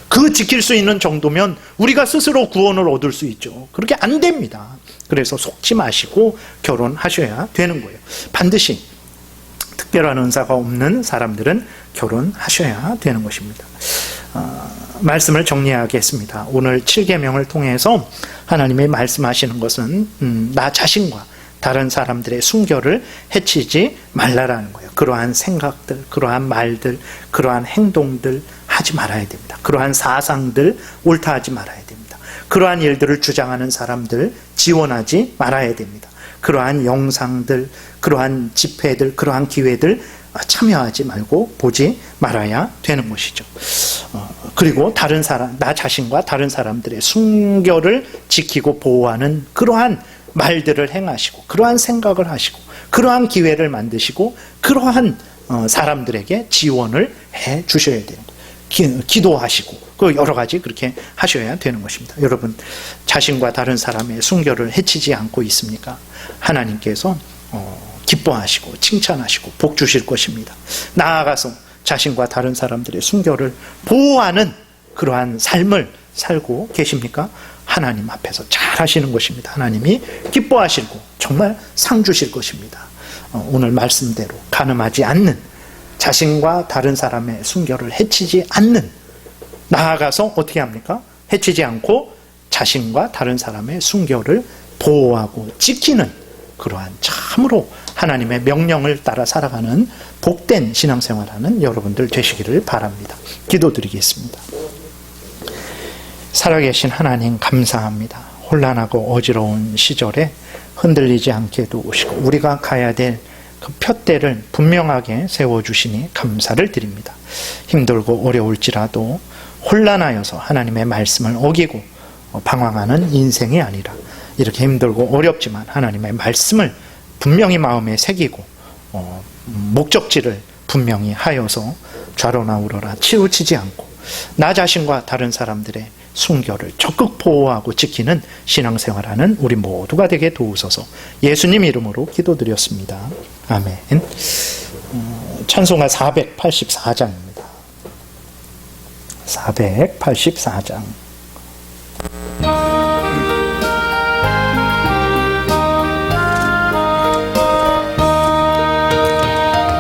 그 지킬 수 있는 정도면 우리가 스스로 구원을 얻을 수 있죠. 그렇게 안 됩니다. 그래서 속지 마시고 결혼하셔야 되는 거예요. 반드시 특별한 은사가 없는 사람들은 결혼하셔야 되는 것입니다. 말씀을 정리하겠습니다. 오늘 7계명을 통해서 하나님이 말씀하시는 것은 나 자신과 다른 사람들의 순결을 해치지 말라라는 거예요. 그러한 생각들, 그러한 말들, 그러한 행동들 하지 말아야 됩니다. 그러한 사상들 옳다하지 말아야 됩니다. 그러한 일들을 주장하는 사람들 지원하지 말아야 됩니다. 그러한 영상들, 그러한 집회들, 그러한 기회들 참여하지 말고 보지 말아야 되는 것이죠. 그리고 다른 사람, 나 자신과 다른 사람들의 순결을 지키고 보호하는 그러한 말들을 행하시고, 그러한 생각을 하시고, 그러한 기회를 만드시고, 그러한 사람들에게 지원을 해 주셔야 돼요. 기도하시고, 그 여러 가지 그렇게 하셔야 되는 것입니다. 여러분, 자신과 다른 사람의 순결을 해치지 않고 있습니까? 하나님께서 기뻐하시고 칭찬하시고 복 주실 것입니다. 나아가서 자신과 다른 사람들의 순결을 보호하는 그러한 삶을 살고 계십니까? 하나님 앞에서 잘 하시는 것입니다. 하나님이 기뻐하시고 정말 상 주실 것입니다. 오늘 말씀대로 간음하지 않는, 자신과 다른 사람의 순결을 해치지 않는, 나아가서 어떻게 합니까? 해치지 않고 자신과 다른 사람의 순결을 보호하고 지키는 그러한 참으로 하나님의 명령을 따라 살아가는 복된 신앙생활하는 여러분들 되시기를 바랍니다. 기도드리겠습니다. 살아계신 하나님 감사합니다. 혼란하고 어지러운 시절에 흔들리지 않게 도우시고 우리가 가야 될 그 푯대를 분명하게 세워주시니 감사를 드립니다. 힘들고 어려울지라도 혼란하여서 하나님의 말씀을 어기고 방황하는 인생이 아니라 이렇게 힘들고 어렵지만 하나님의 말씀을 분명히 마음에 새기고 목적지를 분명히 하여서 좌로나 우로나 치우치지 않고 나 자신과 다른 사람들의 순결을 적극 보호하고 지키는 신앙생활하는 우리 모두가 되게 도우소서. 예수님 이름으로 기도드렸습니다. 아멘. 찬송가 484장입니다. 484장.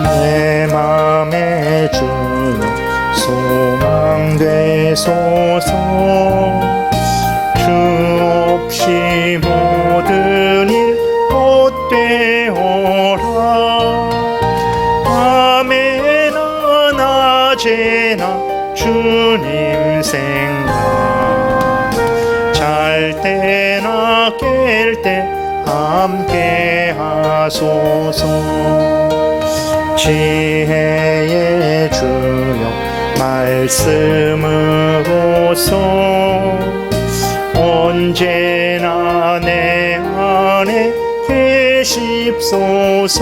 내 맘에 주여 소망 되소서. 주 없이 모든 일 헛되어라. 밤에나 낮에나 주님 생각, 잘 때나 깰 때 함께 하소서. 지혜의 주여 말씀으로서 언제나 내 안에 계십소서.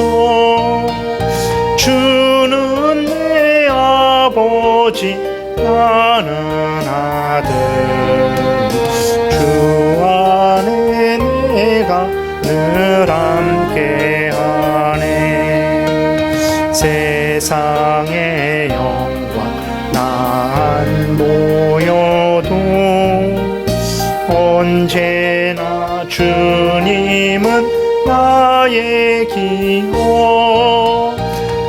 주는 내 아버지 나는 아들, 주 안에 내가 늘 함께하네. 세상의 영광 나 안 보여도 언제나 주님은 나의 기억.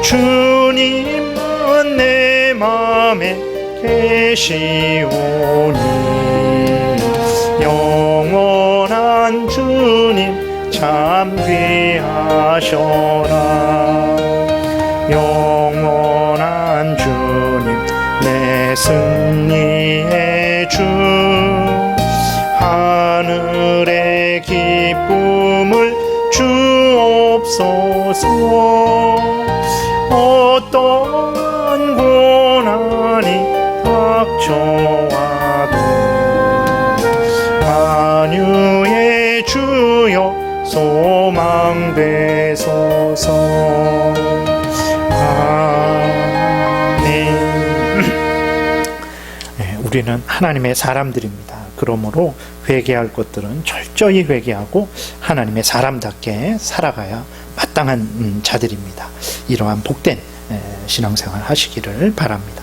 주님은 내 맘에 계시오니 영원한 주님 참 귀하셔라. 영원한 주님 내 승리의 주, 하늘의 기쁨을 주옵소서. 어떠한 고난이 닥쳐와도 만유의 주여 소망 되소서. 우리는 하나님의 사람들입니다. 그러므로 회개할 것들은 철저히 회개하고 하나님의 사람답게 살아가야 마땅한 자들입니다. 이러한 복된 신앙생활 하시기를 바랍니다.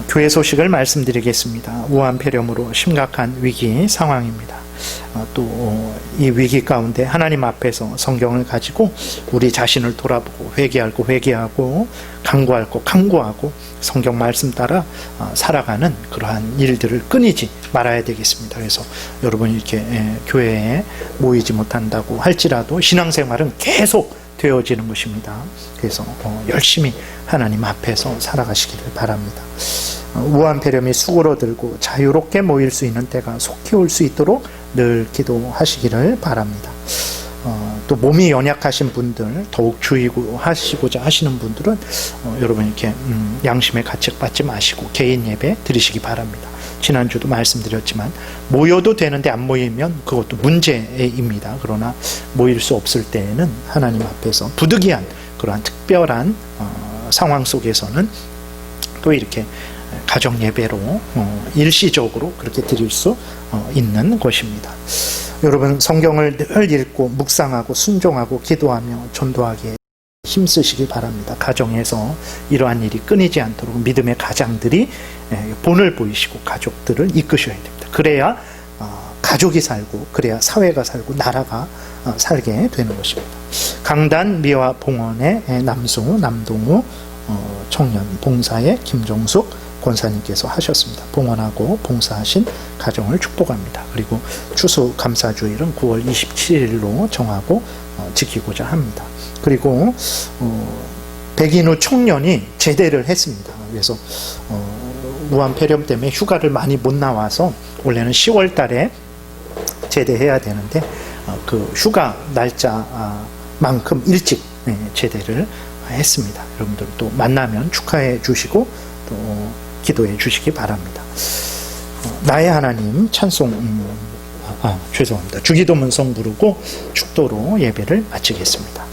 교회 소식을 말씀드리겠습니다. 우한폐렴으로 심각한 위기 상황입니다. 또 이 위기 가운데 하나님 앞에서 성경을 가지고 우리 자신을 돌아보고 회개할 거 회개하고 간구할 거 간구하고 성경 말씀 따라 살아가는 그러한 일들을 끊이지 말아야 되겠습니다. 그래서 여러분이 이렇게 교회에 모이지 못한다고 할지라도 신앙생활은 계속 되어지는 것입니다. 그래서 열심히 하나님 앞에서 살아가시기를 바랍니다. 우한폐렴이 수그러들고 자유롭게 모일 수 있는 때가 속히 올 수 있도록 늘 기도하시기를 바랍니다. 또 몸이 연약하신 분들, 더욱 주의하시고자 하시는 분들은 여러분 이렇게 양심의 가책 받지 마시고 개인 예배 드리시기 바랍니다. 지난주도 말씀드렸지만 모여도 되는데 안 모이면 그것도 문제입니다. 그러나 모일 수 없을 때에는 하나님 앞에서 부득이한 그러한 특별한 상황 속에서는 또 이렇게 가정 예배로 일시적으로 그렇게 드릴 수 있는 것입니다. 여러분 성경을 늘 읽고 묵상하고 순종하고 기도하며 전도하기에 힘쓰시기 바랍니다. 가정에서 이러한 일이 끊이지 않도록 믿음의 가장들이 본을 보이시고 가족들을 이끄셔야 됩니다. 그래야 가족이 살고 그래야 사회가 살고 나라가 살게 되는 것입니다. 강단 미화 봉헌의 남동우 청년 봉사의 김정숙 권사님께서 하셨습니다. 봉헌하고 봉사하신 가정을 축복합니다. 그리고 추수감사주일은 9월 27일로 정하고 지키고자 합니다. 그리고 백인우 청년이 제대를 했습니다. 그래서 무한 폐렴 때문에 휴가를 많이 못 나와서 원래는 10월 달에 제대해야 되는데 그 휴가 날짜만큼 일찍 제대를 했습니다. 여러분들 또 만나면 축하해 주시고 또 기도해 주시기 바랍니다. 나의 하나님 찬송 죄송합니다. 주기도문성 부르고 축도로 예배를 마치겠습니다.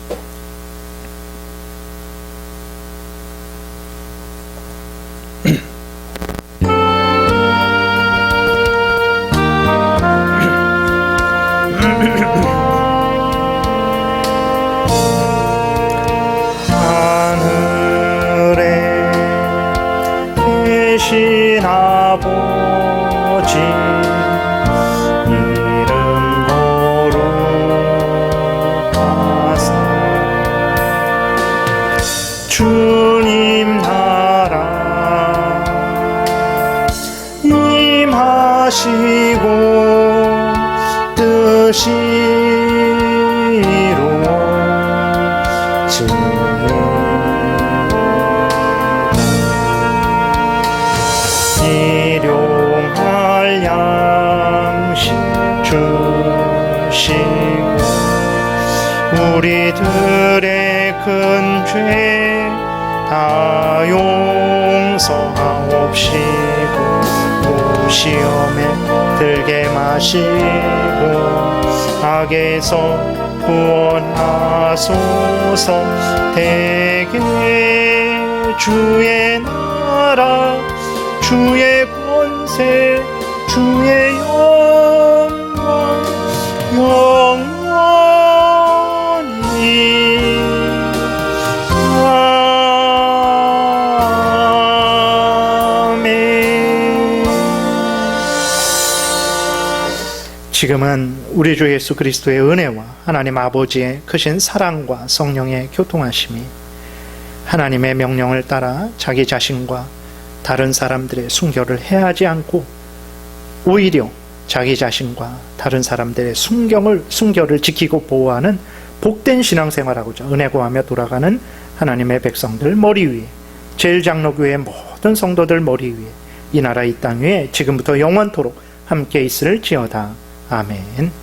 계신 아버지 이름 거룩하사 주님 나라 임하시고 뜻이 일용할 양식 주시고 우리들의 큰 죄 다 용서하옵시고 시험에 들게 마시고 악에서 구원하소서. 대개 주의 나라 주의 권세 주의 영광 영원히 아멘. 지금은 우리 주 예수 그리스도의 은혜와 하나님 아버지의 크신 사랑과 성령의 교통하심이 하나님의 명령을 따라 자기 자신과 다른 사람들의 순결을 해하지 않고 오히려 자기 자신과 다른 사람들의 순결을 지키고 보호하는 복된 신앙생활하고자 은혜 구하며 돌아가는 하나님의 백성들 머리 위에, 제일장로교회 모든 성도들 머리 위에, 이 나라 이 땅 위에 지금부터 영원토록 함께 있을지어다. 아멘.